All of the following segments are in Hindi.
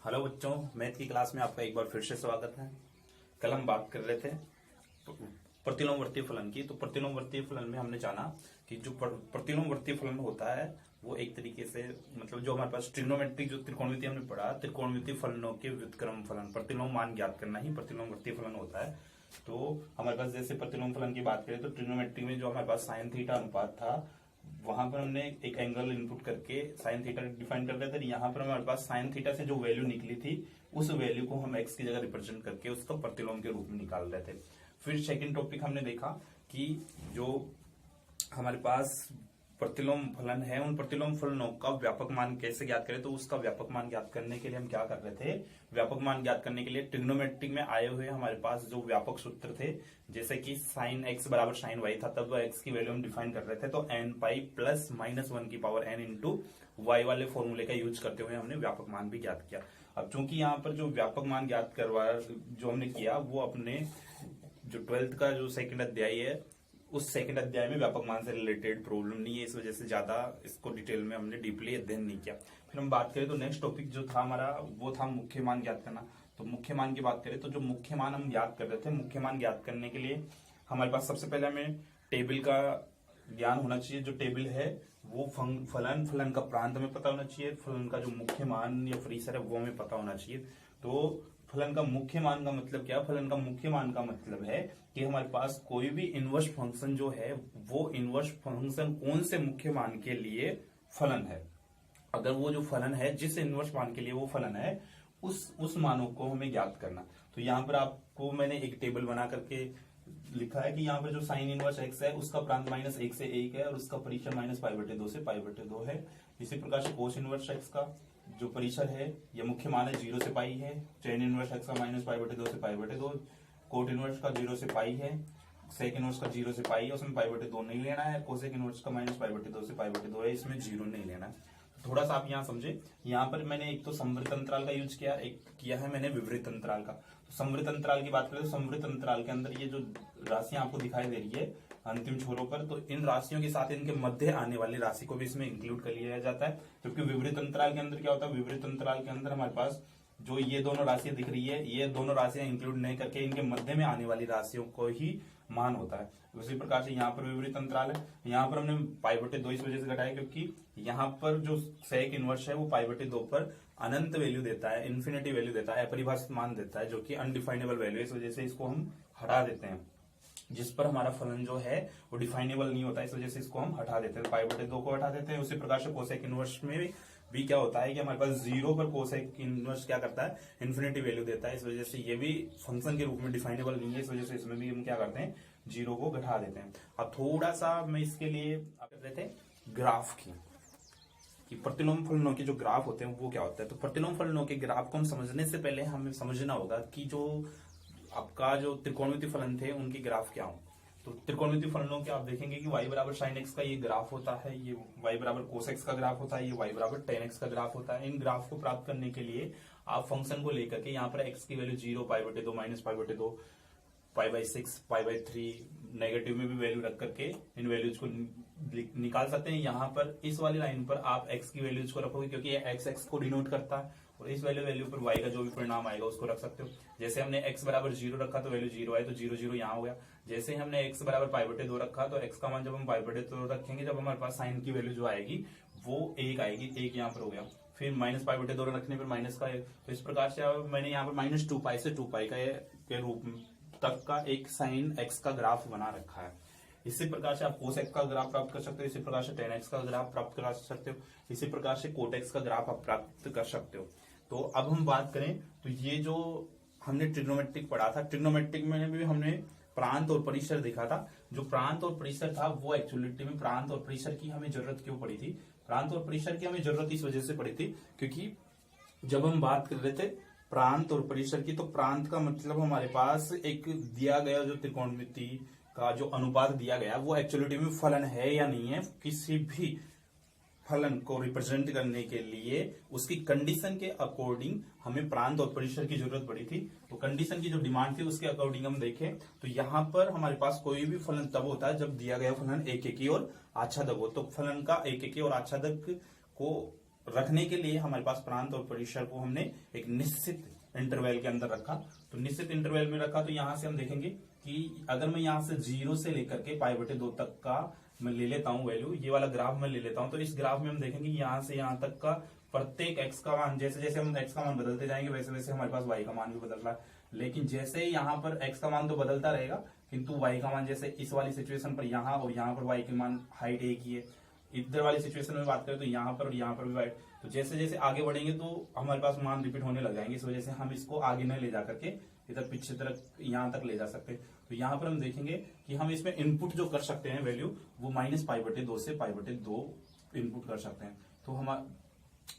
हेलो बच्चों, मैथ की क्लास में आपका एक बार फिर से स्वागत है। कल हम बात कर रहे थे प्रतिलोमवर्ती फलन की। तो प्रतिलोमवर्ती फलन में हमने जाना कि जो प्रतिलोमवर्ती फलन होता है वो एक तरीके से मतलब जो हमारे पास ट्रिग्नोमेट्रिक जो त्रिकोणमिति हमने पढ़ा, त्रिकोणमिति फलनों के व्युत्क्रम फलन, प्रतिलोम मान ज्ञात करना ही प्रतिलोमवर्ती फलन होता है। तो हमारे पास जैसे प्रतिलोम फलन की बात करें तो ट्रिग्नोमेट्री में जो हमारे पास साइन थीटा अनुपात था, वहां पर हमने एक एंगल इनपुट करके साइन थीटा डिफाइन कर रहे थे। यहाँ पर हमारे पास साइन थीटा से जो वैल्यू निकली थी उस वैल्यू को हम एक्स की जगह रिप्रेजेंट करके उसका प्रतिलोम के रूप में निकाल रहे थे। फिर सेकंड टॉपिक हमने देखा कि जो हमारे पास प्रतिलोम फलन है उन प्रतिलोम फलनों का व्यापक मान कैसे ज्ञात करें। तो उसका व्यापक मान ज्ञात करने के लिए हम क्या कर रहे थे, व्यापक मान ज्ञात करने के लिए ट्रिग्नोमेट्रिक में आए हुए हमारे पास जो व्यापक सूत्र थे, जैसे कि साइन एक्स बराबर साइन वाई था, तब एक्स की वैल्यू हम डिफाइन कर रहे थे। तो n pi plus minus one की पावर एन इंटू वाई वाले फॉर्मूले का यूज करते हुए हमने व्यापक मान भी ज्ञात किया। अब चूंकि यहाँ पर जो व्यापक मान ज्ञात करवा जो हमने किया वो अपने जो 12th का जो सेकंड अध्याय है उस सेकंड अध्याय में व्यापक मान से रिलेटेड प्रॉब्लम नहीं है, इस वजह से ज्यादा इसको डिटेल में हमने डीपली अध्ययन नहीं किया। फिर हम बात करें तो नेक्स्ट टॉपिक जो था हमारा वो था मुख्य मान ज्ञात करना। तो मुख्य मान की बात करें तो जो मुख्य मान हम ज्ञात कर रहे थे, मुख्य मान ज्ञात करने के लिए हमारे पास सबसे पहले हमें टेबल का ज्ञान होना चाहिए। जो टेबल है वो फलन का प्रांत हमें पता होना चाहिए, फलन का जो मुख्य मान या परिसर है वो हमें पता होना चाहिए। तो फलन का मुख्य मान का मतलब क्या, फलन का मुख्य मान का मतलब है कि हमारे पास कोई भी इनवर्स फंक्शन जो है वो इनवर्स फंक्शन कौन से मुख्य मान के लिए फलन है। अगर वो जो फलन है जिस इनवर्स मान के लिए वो फलन है उस मानों को हमें ज्ञात करना। तो यहाँ पर आपको मैंने एक टेबल बना करके लिखा है कि यहाँ पर जो साइन इनवर्स एक्स है उसका प्रांत माइनस 1 से 1 है और उसका परिसर माइनस पाई/2 से पाई/2 है। इसी प्रकार से कोस इनवर्स एक्स का जो परिसर है या मुख्य मान है 0 से पाई है, टेन इनवर्स एक्स का माइनस पाई/2 से पाई/2, कोट इनवर्स का 0 से पाई है, सेक इनवर्स का 0 से पाई है, उसमें पाई/2 नहीं लेना है, कोसेक इनवर्स का माइनस पाई/2 से पाई/2 है, इसमें 0 नहीं लेना है। थोड़ा सा आप यहाँ समझे, यहाँ पर मैंने एक तो समवृत्त अंतराल का यूज किया, एक किया है मैंने विवृत अंतराल का। तो समवृत्त अंतराल की बात करें तो समवृत्त अंतराल के अंदर ये जो राशियां आपको दिखाई दे रही है अंतिम छोरों पर, तो इन राशियों के साथ इनके मध्य आने वाली राशि को भी इसमें इंक्लूड कर लिया जाता है। क्योंकि विवृत अंतराल के अंदर क्या होता है, विवृत अंतराल के अंदर हमारे पास जो ये दोनों राशियां दिख रही है ये दोनों राशियां इंक्लूड नहीं करके इनके मध्य में आने वाली राशियों को ही मान होता है। उसी प्रकार से यहाँ पर विपरीत अंतराल है, यहाँ पर हमने पाई/2 इस वजह से घटाया क्योंकि यहाँ पर जो सेक इनवर्स है वो पाई/2 पर अनंत वैल्यू देता है, इन्फिनिटी वैल्यू देता है, अपरिभाषित मान देता है जो कि अनडिफाइनेबल वैल्यू है। इस वजह से इसको हम हटा देते हैं, जिस पर हमारा फलन जो है वो डिफाइनेबल नहीं होता, इस वजह से इसको हम हटा देते हैं, पाई/2 को हटा देते हैं। उसी प्रकार से कोसेक इनवर्स में भी क्या होता है कि हमारे पास 0 पर कोसेक इनवर्स क्या करता है, इन्फिनिटी वैल्यू देता है, इस वजह से ये भी फंक्शन के रूप में डिफाइनेबल नहीं है, इस वजह से इसमें भी हम क्या करते हैं 0 को घटा देते हैं। अब थोड़ा सा मैं इसके लिए कर रहे थे ग्राफ की कि प्रतिलोम फलनों के जो ग्राफ होते हैं वो क्या होता है। तो प्रतिलोम फलनों के ग्राफ को हम समझने से पहले हमें समझना होगा कि जो आपका जो त्रिकोणमिति फलन थे उनके ग्राफ क्या हो। तो त्रिकोणमिति फलनों के आप देखेंगे कि y बराबर साइन एक्स का ये ग्राफ होता है, ये y बराबर कोस एक्स का ग्राफ होता है, ये y बराबर टेन एक्स का ग्राफ होता है। इन ग्राफ को प्राप्त करने के लिए आप फंक्शन को लेकर के यहाँ पर x की वैल्यू 0, पाई/2, माइनस पाई/2, पाई/6, पाई/3 नेगेटिव में भी वैल्यू रख करके इन वैल्यूज को निकाल सकते हैं। यहाँ पर इस वाली लाइन पर आप x की वैल्यूज को रखोगे क्योंकि ये x को डिनोट करता है, और इस वैल्यू पर y का जो भी परिणाम आएगा उसको रख सकते हो। जैसे हमने x बराबर 0 रखा तो वैल्यू 0 आए तो 0 0 यहाँ हो गया। जैसे हमने x बराबर पाई/2 रखा तो x का मान जब हम पाई/2 रखेंगे जब हमारे पास साइन की वैल्यू जो आएगी वो 1 आएगी, 1 यहाँ पर हो गया। फिर माइनस पाई/2 रखने पर माइनस का, तो इस प्रकार से मैंने यहाँ पर -2 से 2 के रूप तक का एक साइन x का ग्राफ बना रखा है। इसी प्रकार से आप कोस एक्स का ग्राफ प्राप्त कर सकते हो, इसी प्रकार से टेन एक्स का ग्राफ प्राप्त कर सकते हो, इसी प्रकार से कोट एक्स का ग्राफ आप प्राप्त कर सकते हो। तो अब हम बात करें तो ये जो हमने ट्रिग्नोमेट्रिक पढ़ा था, ट्रिग्नोमेट्रिक में भी हमने प्रांत और परिसर देखा था। जो प्रांत और परिसर था वो एक्चुअलिटी में प्रांत और परिसर की हमें जरूरत क्यों पड़ी थी, प्रांत और परिसर की हमें जरूरत इस वजह से पड़ी थी क्योंकि जब हम बात कर रहे थे प्रांत और परिसर की, तो प्रांत का मतलब हमारे पास एक दिया गया जो त्रिकोणमिति का जो अनुपात दिया गया वो एक्चुअलिटी में फलन है या नहीं है। किसी भी फलन को रिप्रेजेंट करने के लिए उसकी कंडीशन के अकॉर्डिंग हमें प्रांत और परिसर की जरूरत पड़ी थी। तो कंडीशन की जो डिमांड थी उसके अकॉर्डिंग हम देखें तो यहाँ पर हमारे पास कोई भी फलन तब होता है जब दिया गया फलन एक एकी और आच्छादक हो। तो फलन का एक एकी और आच्छादक को रखने के लिए हमारे पास प्रांत और परिसर को हमने एक निश्चित इंटरवल के अंदर रखा। तो निश्चित इंटरवल में रखा तो यहां से हम देखेंगे कि अगर मैं यहां से 0 से लेकर के π/2 तक का मैं ले लेता हूं वैल्यू, ये वाला ग्राफ मैं ले लेता हूं, तो इस ग्राफ में हम देखेंगे यहां से यहां तक का प्रत्येक x का मान, जैसे जैसे हम x का मान बदलते जाएंगे वैसे वैसे हमारे पास y का मान भी बदल रहा है। लेकिन जैसे यहाँ पर x का मान तो बदलता रहेगा, किंतु y का मान जैसे इस वाली सिचुएशन पर यहाँ और यहाँ पर y के मान हाइट एक ही है। इधर वाली सिचुएशन में बात करें तो यहाँ पर और यहाँ पर भी वाइट, तो जैसे जैसे आगे बढ़ेंगे तो हमारे पास मान रिपीट होने लग जाएंगे। इस वजह से हम इसको आगे नहीं ले जा करके इधर पीछे तरफ यहाँ तक ले जा सकते हैं। तो यहाँ पर हम देखेंगे कि हम इसमें इनपुट जो कर सकते हैं वैल्यू वो -π/2 से π/2 इनपुट कर सकते हैं। तो हम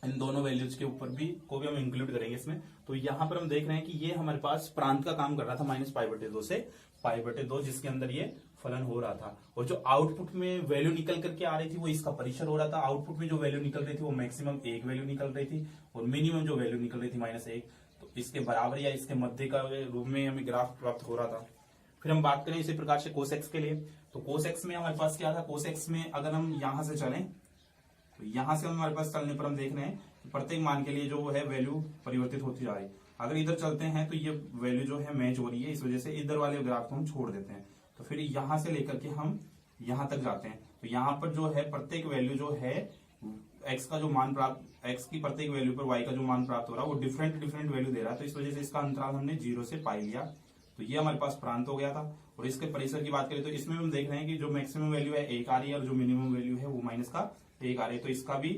इन दोनों वैल्यूज के ऊपर भी हम इंक्लूड करेंगे इसमें। तो यहाँ पर हम देख रहे हैं कि ये हमारे पास प्रांत का काम कर रहा था -π/2 से π/2, जिसके अंदर ये फलन हो रहा था। और जो आउटपुट में वैल्यू निकल करके आ रही थी वो इसका परिसर हो रहा था। आउटपुट में जो वैल्यू निकल रही थी वो मैक्सिमम एक वैल्यू निकल रही थी और मिनिमम जो वैल्यू निकल रही थी -1। तो इसके बराबर या इसके मध्य का रूप में हमें ग्राफ प्राप्त हो रहा था। फिर हम बात करें इसी प्रकार से कोसेक्स के लिए, तो कोसेक्स में हमारे पास क्या था, कोसेक्स में अगर हम यहां से चलें तो यहां से हमारे पास चलने पर हम देख रहे हैं कि प्रत्येक मान के लिए जो है वैल्यू परिवर्तित होती जा रही है। अगर इधर चलते हैं तो ये वैल्यू जो है मैच हो रही है, इस वजह से इधर वाले ग्राफ को हम छोड़ देते हैं। तो फिर यहां से लेकर के हम यहां तक जाते हैं, तो यहाँ पर जो है प्रत्येक वैल्यू जो है x का जो मान प्राप्त, x की प्रत्येक वैल्यू पर y का जो मान प्राप्त हो रहा है वो डिफरेंट डिफरेंट वैल्यू दे रहा है। तो इस वजह से इसका अंतराल हमने 0 से π लिया, तो ये हमारे पास प्रांत हो गया था। और इसके परिसर की बात करें तो इसमें हम देख रहे हैं कि जो मैक्सिमम वैल्यू है 1 आ रही है और जो मिनिमम वैल्यू है वो -1 आ रही है। तो इसका भी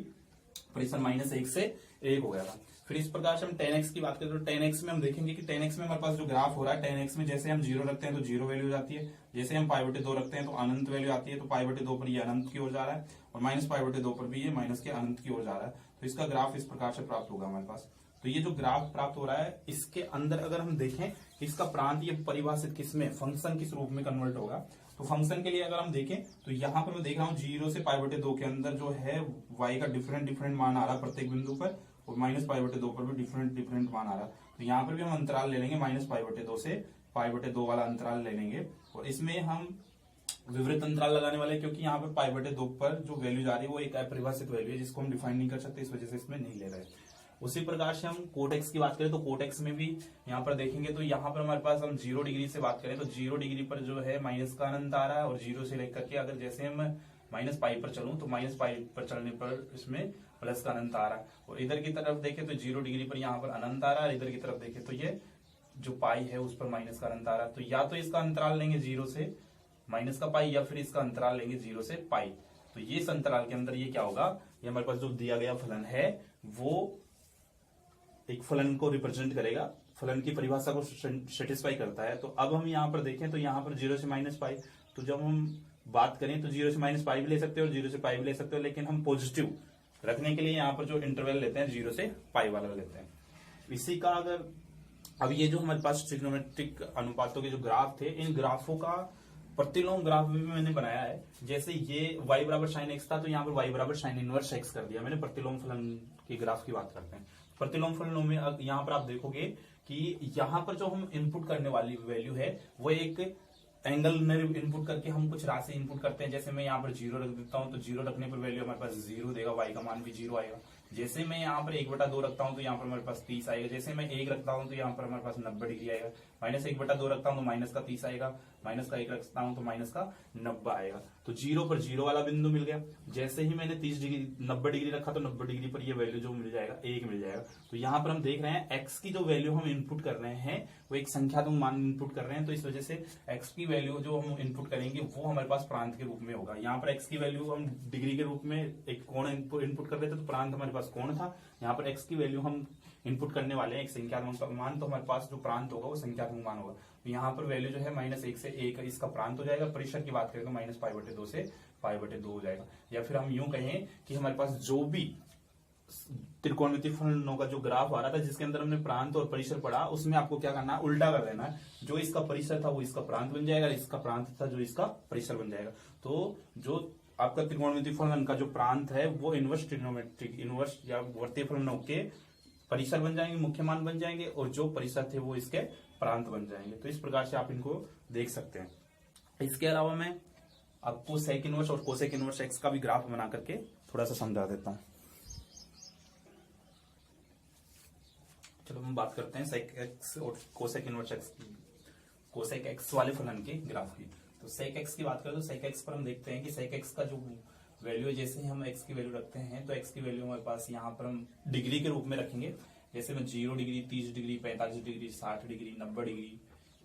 परिसर -1 से 1 हो गया था। फिर इस प्रकार से हम 10x की बात करें तो 10x में हम देखेंगे कि 10x में हमारे पास जो ग्राफ हो रहा है 10x में जैसे हम 0 रखते हैं तो 0 वैल्यू जाती है, जैसे हम π/2 रखते हैं तो अनंत वैल्यू आती है। तो π/2 पर ये अनंत की ओर जा रहा है और -π/2 पर भी ये माइनस के अनंत की ओर जा रहा है। तो इसका ग्राफ इस प्रकार से प्राप्त होगा हमारे पास। तो ये जो ग्राफ प्राप्त हो रहा है इसके अंदर अगर हम देखें इसका प्रांत ये परिभाषित किसमें, फंक्शन किस रूप में कन्वर्ट होगा। तो फंक्शन के लिए अगर हम देखें तो यहाँ पर मैं देख रहा हूँ 0 से π/2 के अंदर जो है y का डिफरेंट डिफरेंट मान आ रहा है प्रत्येक बिंदु पर, और -π/2 पर भी डिफरेंट डिफरेंट मान आ रहा है। तो यहाँ पर भी हम अंतराल ले लेंगे -π/2 से π/2 वाला अंतराल ले लेंगे, और इसमें हम विवृत अंतराल लगाने वाले, क्योंकि यहाँ पर π/2 पर जो वैल्यू जा रही है वो एक अपरिभाषित वैल्यू है जिसको हम डिफाइन नहीं कर सकते, इस वजह से इसमें नहीं ले रहे। उसी प्रकार से हम कोटेक्स की बात करें तो कोटेक्स में भी यहाँ पर देखेंगे तो यहाँ पर हमारे पास हम 0 डिग्री से बात करें तो 0 डिग्री पर जो है माइनस का अनंत आ रहा है, और 0 से लेकर के अगर जैसे हम -π पर चलूं तो -π पर चलने पर इसमें प्लस का अनंत आ रहा है। और इधर की तरफ देखें तो 0 डिग्री पर यहाँ पर अनंत आ रहा है, इधर की तरफ देखें तो ये जो पाई है उस पर माइनस का अनंत आ रहा है। तो या तो इसका अंतराल लेंगे 0 से माइनस का पाई, या फिर इसका अंतराल लेंगे 0 से पाई। तो ये इस अंतराल के अंदर ये क्या होगा, ये हमारे पास जो दिया गया फलन है वो एक फलन को रिप्रेजेंट करेगा, फलन की परिभाषा को सेटिस्फाई करता है। तो अब हम यहाँ पर देखें तो यहाँ पर 0 से -π, तो जब हम बात करें तो 0 से -π भी ले सकते हो और 0 से π भी ले सकते हो, लेकिन हम पॉजिटिव रखने के लिए यहाँ पर जो इंटरवल लेते हैं 0 से π वाला लेते हैं। इसी का अगर अब ये जो हमारे पास ट्रिग्नोमेट्रिक अनुपातों के जो ग्राफ थे, इन ग्राफों का प्रतिलोम ग्राफ भी मैंने बनाया है। जैसे ये y बराबर sin x था तो यहाँ पर y बराबर sin इनवर्स x कर दिया मैंने। प्रतिलोम फलन के ग्राफ की बात करते हैं। प्रतिलोम फलनों में यहाँ पर आप देखोगे कि यहाँ पर जो हम इनपुट करने वाली वैल्यू है वो एक एंगल में इनपुट करके हम कुछ राशि इनपुट करते हैं। जैसे मैं यहाँ पर 0 रख देता हूँ तो 0 रखने पर वैल्यू हमारे पास 0 देगा, y का मान भी 0 आएगा। जैसे मैं यहाँ पर 1/2 रखता हूँ तो यहाँ पर हमारे पास 30 आएगा। जैसे मैं 1 रखता हूँ तो यहाँ पर हमारे पास 90 डिग्री आएगा। -1/2 रखता हूँ तो माइनस का 30 आएगा, माइनस का 1 रखता हूँ तो माइनस का 90 आएगा। तो 0 पर 0 वाला बिंदु मिल गया। जैसे ही मैंने 90 डिग्री रखा तो 90 डिग्री पर ये वैल्यू जो मिल जाएगा 1 मिल जाएगा। तो यहाँ पर हम देख रहे हैं x की जो वैल्यू हम इनपुट कर रहे हैं वो एक संख्यात्मक मान इनपुट कर रहे हैं। तो इस वजह से x की वैल्यू जो हम इनपुट करेंगे वो हमारे पास प्रांत के रूप में होगा। यहाँ पर x की वैल्यू हम डिग्री के रूप में एक कोण इनपुट कर रहे थे तो प्रांत हमारे पास कोण था। यहाँ पर x की वैल्यू हम इनपुट करने वाले हैं एक संख्यात्मक मान, तो हमारे पास जो प्रांत होगा वो संख्यात्मक मान होगा। तो यहाँ पर वैल्यू जो है -1 से 1 इसका प्रांत हो जाएगा। परिसर की बात करें तो -π/2 से π/2 हो जाएगा। या फिर हम यूं कहें कि हमारे पास जो भी त्रिकोणमितीय फलनों का जो ग्राफ आ रहा था जिसके अंदर हमने प्रांत और परिसर पढ़ा, उसमें आपको क्या करना है, उल्टा कर देना है। जो इसका परिसर था वो इसका प्रांत बन जाएगा, इसका प्रांत था जो इसका परिसर बन जाएगा। तो जो आपका त्रिकोणमितीय फलन का जो प्रांत है वो इनवर्स ट्रिग्नोमेट्रिक इनवर्स या वर्तीय फलनों के परिसर बन जाएंगे, मुख्य मान बन जाएंगे, और जो परिसर थे वो इसके प्रांत बन जाएंगे। तो इस प्रकार से आप इनको देख सकते हैं। इसके अलावा मैं आपको सेक इनवर्स और कोसेक इनवर्स एक्स का भी ग्राफ बना करके थोड़ा सा समझा देता हूं। चलो हम बात करते हैं सेक एक्स और कोसेक इनवर्स एक्स की, कोसेक एक्स वाले फलन के ग्राफ की। तो सेक एक्स की बात करें तो सेक एक्स पर हम देखते हैं कि सेक एक्स का जो वैल्यू है, जैसे ही हम एक्स की वैल्यू रखते हैं तो एक्स की वैल्यू हमारे पास यहाँ पर हम डिग्री के रूप में रखेंगे। जैसे मैं 0 degree, 30 degree, 45 degree, 60 degree, 90 degree,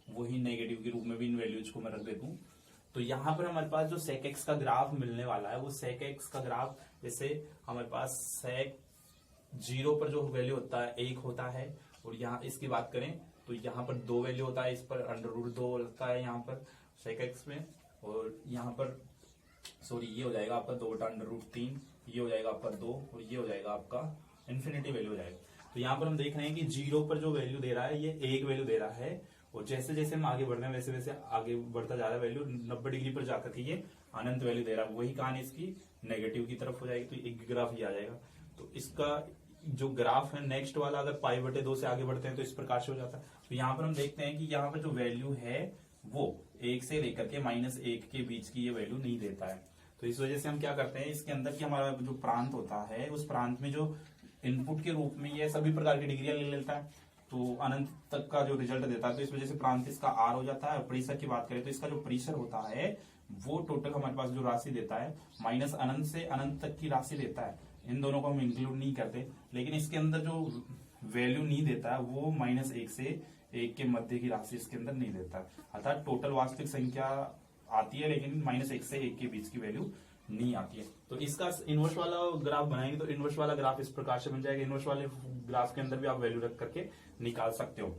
वही नेगेटिव के रूप में भी इन वैल्यूज को मैं रख देता हूँ। तो यहाँ पर हमारे पास जो सेक एक्स का ग्राफ मिलने वाला है वो सेक एक्स का ग्राफ, जैसे हमारे पास सेक 0 पर जो वैल्यू होता है 1 होता है, और यहाँ इसकी बात करें तो यहाँ पर 2 वैल्यू होता है, इस पर √2 होता है यहाँ पर सेक एक्स में, और यहाँ पर सॉरी ये हो जाएगा आपका 2/√3, ये हो जाएगा आपका 2, और ये हो जाएगा आपका इन्फिनिटी वैल्यू हो जाएगा। तो यहाँ पर हम देख रहे हैं कि 0 पर जो वैल्यू दे रहा है ये 1 वैल्यू दे रहा है, और जैसे जैसे हम आगे बढ़ रहे हैं वैसे वैसे आगे बढ़ता जा रहा है, वैल्यू 90 डिग्री पर जाकर के ये अनंत वैल्यू दे रहा है। वही कहानी इसकी नेगेटिव की तरफ हो जाएगी, तो एक ग्राफ ये आ जाएगा। तो इसका जो ग्राफ है नेक्स्ट वाला, अगर π/2 से आगे बढ़ते हैं तो इस प्रकार से हो जाता है। तो यहाँ पर हम देखते हैं कि यहाँ पर जो वैल्यू है वो 1 से लेकर के -1 के बीच की ये वैल्यू नहीं देता है। तो इस वजह से हम क्या करते हैं, इसके अंदर की हमारा जो प्रांत होता है उस प्रांत में जो इनपुट के रूप में ये सभी प्रकार की डिग्रियां ले लेता है, तो अनंत तक का जो रिजल्ट देता है। तो इस वजह से प्रांत इसका R हो जाता है। और परिसर की बात करें तो इसका जो परिसर होता है वो टोटल हमारे पास जो राशि देता है माइनस अनंत से अनंत तक की राशि देता है। इन दोनों को हम इंक्लूड नहीं करते, लेकिन इसके अंदर जो वैल्यू नहीं देता है वो -1 से 1 के मध्य की राशि इसके अंदर नहीं देता है। अर्थात टोटल वास्तविक संख्या आती है लेकिन -1 से 1 के बीच की वैल्यू नहीं आती है। तो इसका इनवर्स वाला ग्राफ बनाएंगे तो इनवर्स वाला ग्राफ इस प्रकार से बन जाएगा। इनवर्स वाले ग्राफ के अंदर भी आप वैल्यू रख करके निकाल सकते हो।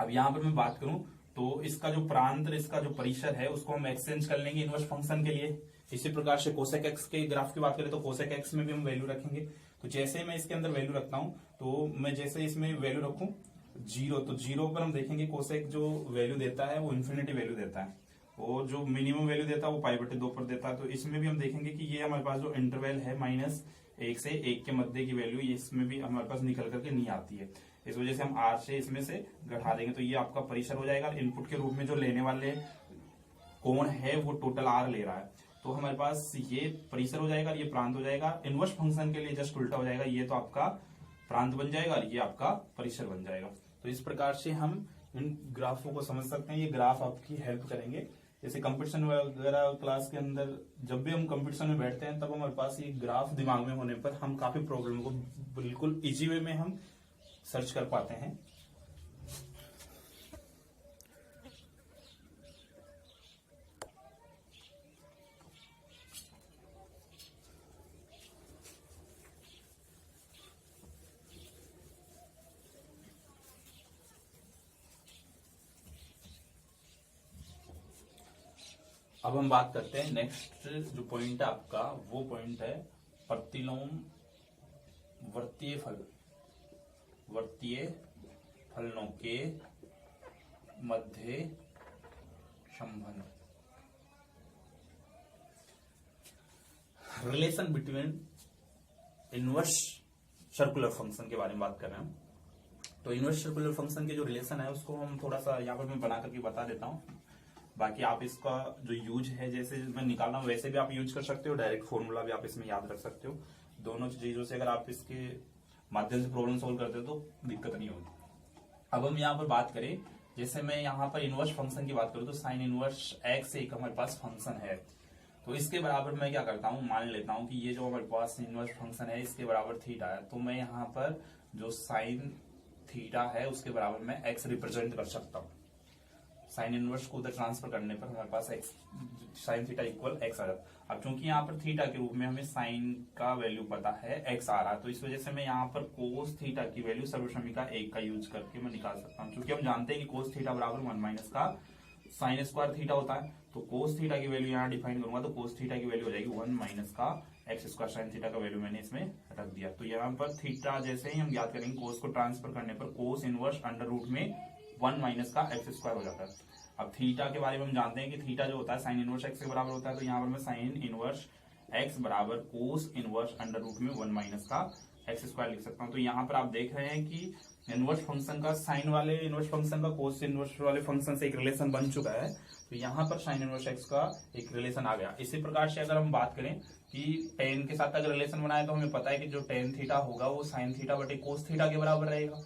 अब यहाँ पर मैं बात करूं तो इसका जो प्रांत, इसका जो परिसर है उसको हम एक्सचेंज कर लेंगे इनवर्स फंक्शन के लिए। इसी प्रकार से कोसेक एक्स के ग्राफ की बात करें तो कोसेक एक्स में भी हम वैल्यू रखेंगे। तो जैसे मैं इसके अंदर वैल्यू रखता हूं तो मैं जैसे इसमें वैल्यू रखूं 0, तो 0 पर हम देखेंगे कोसेक जो वैल्यू देता है वो इन्फिनिटी वैल्यू देता है, और जो मिनिमम वैल्यू देता है वो π/2 पर देता है। तो इसमें भी हम देखेंगे कि ये हमारे पास जो इंटरवल है -1 से 1 के मध्य की वैल्यू, इसमें भी हमारे पास निकल करके नहीं आती है। इस वजह से हम R से इसमें से घटा देंगे, तो ये आपका परिसर हो जाएगा। इनपुट के रूप में जो लेने वाले कोण है वो टोटल R ले रहा है, तो हमारे पास ये परिसर हो जाएगा, ये प्रांत हो जाएगा। इनवर्स फंक्शन के लिए जस्ट उल्टा हो जाएगा, ये तो आपका प्रांत बन जाएगा और ये आपका परिसर बन जाएगा। तो इस प्रकार से हम इन ग्राफों को समझ सकते हैं। ये ग्राफ आपकी हेल्प करेंगे। जैसे कंपटीशन वगैरह क्लास के अंदर जब भी हम कंपटीशन में बैठते हैं तब हमारे पास ये ग्राफ दिमाग में होने पर हम काफी प्रॉब्लम को बिल्कुल इजी वे में हम सर्च कर पाते हैं। अब हम बात करते हैं नेक्स्ट जो पॉइंट है आपका, वो पॉइंट है प्रतिलोम वर्तीय फलनों के मध्य संबंध, relation between inverse circular function के बारे में बात कर रहे हैं। तो इनवर्स सर्कुलर फंक्शन के जो रिलेशन है उसको हम थोड़ा सा यहाँ पर मैं बना करके बता देता हूँ। बाकी आप इसका जो यूज है जैसे मैं निकाल रहा हूँ वैसे भी आप यूज कर सकते हो, डायरेक्ट फॉर्मूला भी आप इसमें याद रख सकते हो। दोनों चीजों से अगर आप इसके माध्यम से प्रॉब्लम सोल्व करते हो तो दिक्कत नहीं होगी। अब हम यहाँ पर बात करें, जैसे मैं यहाँ पर इनवर्स फंक्शन की बात करूँ तो साइन इनवर्स x एक हमारे पास फंक्शन है, तो इसके बराबर मैं क्या करता हूँ, मान लेता हूँ कि ये जो हमारे पास इनवर्स फंक्शन है इसके बराबर थीटा है, तो मैं यहाँ पर जो साइन थीटा है उसके बराबर मैं x रिप्रेजेंट कर सकता हूँ। साइन इनवर्स को उधर ट्रांसफर करने पर हमारे पास x sine theta equal x आ जाता। अब चूंकि यहाँ पर थीटा के रूप में हमें साइन का वैल्यू पता है x आ रहा है, तो इस वजह से मैं यहाँ पर कोस थीटा की वैल्यू सर्वसमीका 1 का यूज करके मैं निकाल सकता हूँ। क्योंकि हम जानते हैं कि कोस थीटा बराबर 1 माइनस का साइन स्क्वायर थीटा होता है, तो कोस थीटा की वैल्यू यहाँ डिफाइन करूंगा तो कोस थीटा की वैल्यू हो जाएगी 1 माइनस का एक्स स्क्वायर साइन थीटा का वैल्यू मैंने इसमें रख दिया। तो यहाँ पर थीटा जैसे ही हम याद करेंगे कोस को ट्रांसफर करने पर कोस इनवर्स अंडर रूट में 1 माइनस का एक्स स्क्वायर हो जाता है। अब थीटा के बारे में हम जानते हैं कि थीटा जो होता है साइन इनवर्स एक्स के बराबर होता है, तो यहाँ पर मैं साइन इनवर्स एक्स बराबर कोस इनवर्स अंडर रूट में 1 माइनस का एक्स स्क्वायर लिख सकता हूँ। तो यहाँ पर आप देख रहे हैं कि इनवर्स फंक्शन का साइन वाले इनवर्स फंक्शन का कोस इनवर्स वाले फंक्शन से एक रिलेशन बन चुका है, तो यहाँ पर साइन इनवर्स एक्स का एक रिलेशन आ गया। इसी प्रकार से अगर हम बात करें कि टेन के साथ अगर रिलेशन बनाए तो हमें पता है कि जो टेन थीटा होगा वो साइन थीटा बटे कोस थीटा के बराबर रहेगा।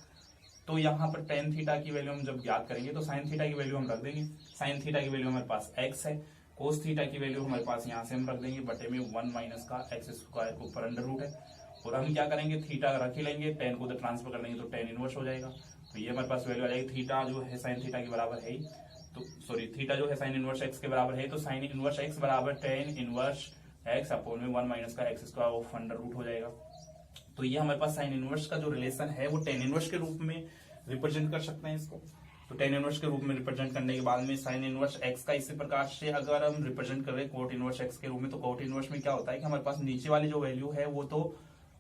तो यहाँ पर टेन थीटा की वैल्यू हम जब ज्ञात करेंगे तो साइन थीटा की वैल्यू हम रख देंगे। साइन थीटा की वैल्यू हमारे पास x है। कोस थीटा की वैल्यू हमारे पास यहाँ से हम रख देंगे बटे में 1 माइनस का एक्स स्क्वायर के ऊपर अंडर रूट है। और हम क्या करेंगे, थीटा रख ही लेंगे, टेन को उधर ट्रांसफर कर लेंगे तो टेन इनवर्स हो जाएगा। तो ये हमारे पास वैल्यू आ जाएगी। थीटा जो है साइन थीटा के बराबर है, तो सॉरी थीटा जो है साइन इनवर्स एक्स के बराबर है, तो साइन इनवर्स एक्स बराबर टेन इनवर्स एक्स अपॉन में 1 माइनस का x square of under root हो जाएगा। तो ये हमारे पास साइन इनवर्स का जो रिलेशन है वो टेन इनवर्स के रूप में रिप्रेजेंट कर सकते हैं इसको। तो टेन इनवर्स के रूप में रिप्रेजेंट करने के बाद में साइन इनवर्स एक्स का इसी प्रकार से अगर हम रिप्रेजेंट करें कोट इनवर्स एक्स के रूप में, तो कोट इनवर्स में क्या होता है कि हमारे पास नीचे वाली जो वैल्यू है वो तो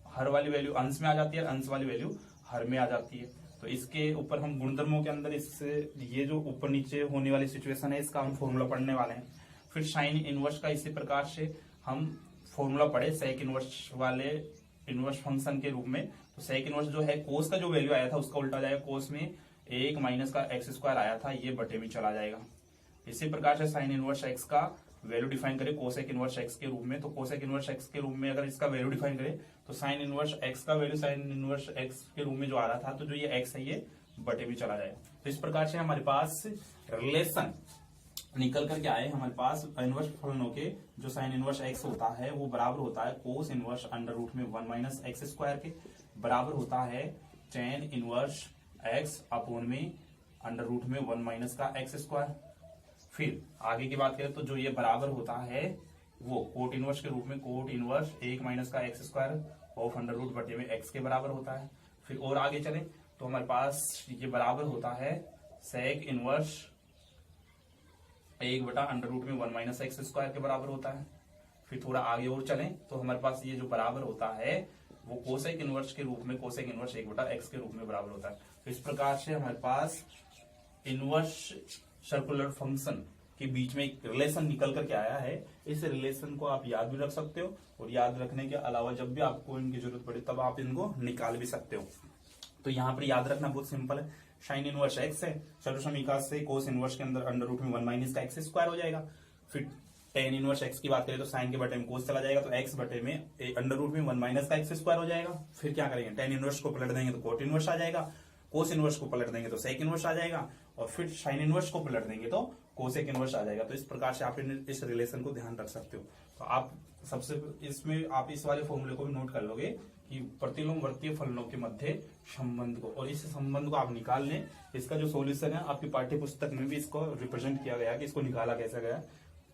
हर वाली वैल्यू अंश में आ जाती है, अंश वाली वैल्यू हर में आ जाती है। तो इसके ऊपर हम गुणधर्मों के अंदर इससे ये जो ऊपर नीचे होने वाली सिचुएशन है इसका हम फॉर्मूला पढ़ने वाले हैं। फिर साइन इनवर्स का इसी प्रकार से हम फॉर्मूला पढ़े सेक इनवर्स वाले इनवर्स फंक्शन के रूप में। तो सेक इनवर्स जो है कोस का जो वैल्यू आया था उसका उल्टा जाएगा, कोस में 1 माइनस का एक्स स्क्वायर आया था ये बटे में चला जाएगा। इसी प्रकार से साइन इनवर्स एक्स का वैल्यू डिफाइन करें कोसेक इनवर्स एक्स के रूप में, तो कोसेक इनवर्स एक्स के रूप में अगर इसका वैल्यू डिफाइन करें तो साइन इनवर्स एक्स का वैल्यू साइन इनवर्स एक्स के रूप में जो आ रहा था, तो जो ये एक्स है ये बटे में चला जाएगा। तो इस प्रकार से हमारे पास रिलेशन निकल करके आए, हमारे पास इनवर्स फलनों के जो साइन इनवर्स एक्स होता है वो बराबर होता है कोस इनवर्स अंडर रूट में 1 माइनस एक्स स्क्वायर के, बराबर होता है टेन इनवर्स एक्स अपॉन में अंडर रूट में 1 माइनस का एक्स स्क्वायर। फिर आगे की बात करें तो जो ये बराबर होता है वो कोट इनवर्स के रूप में कोट इनवर्स 1 माइनस का x square of under root बटे में एक्स के बराबर होता है। फिर और आगे चले तो हमारे पास ये बराबर होता है सेक इनवर्स 1 बटा अंडर रूट में 1 माइनस एक्स स्क्वायर के बराबर होता है। फिर थोड़ा आगे और चलें तो हमारे पास ये जो बराबर होता है वो कोसेक इनवर्स के रूप में कोसेक इनवर्स 1 बटा एक्स के रूप में बराबर होता है। तो इस प्रकार से हमारे पास इनवर्स सर्कुलर फंक्शन के बीच में एक रिलेशन निकल करके आया है। इस रिलेशन को आप याद भी रख सकते हो और याद रखने के अलावा जब भी आपको इनकी जरूरत पड़े तब आप इनको निकाल भी सकते हो। तो यहाँ पर याद रखना बहुत सिंपल है, साइन इनवर्स एक्स है, चलो समीकरण से कोस इनवर्स के अंदर अंडर रूट में 1 माइनस का एक्स स्क्वायर हो जाएगा। फिर टेन इनवर्स एक्स की बात करें तो साइन के बटे में कोस चला जाएगा, तो एक्स बटे में अंडर रूट में 1 माइनस का एक्स स्क्वायर हो जाएगा। फिर क्या करेंगे, टेन इनवर्स को पलट देंगे तो कोट इनवर्स आ जाएगा, कोस इनवर्स को पलट देंगे तो सेक इनवर्स आ जाएगा, और फिर साइन इनवर्स को पलट देंगे तो कोसेक इनवर्स आ जाएगा। तो इस प्रकार से आप इस रिलेशन को ध्यान रख सकते हो। तो आप सबसे इसमें आप इस वाले फॉर्मूले को भी नोट कर लोगे कि प्रतिलोमवर्तीय फलनों के मध्य संबंध को, और इस संबंध को आप निकाल लें। इसका जो सॉल्यूशन है आपकी पाठ्य पुस्तक में भी इसको रिप्रेजेंट किया गया कि इसको निकाला कैसे गया,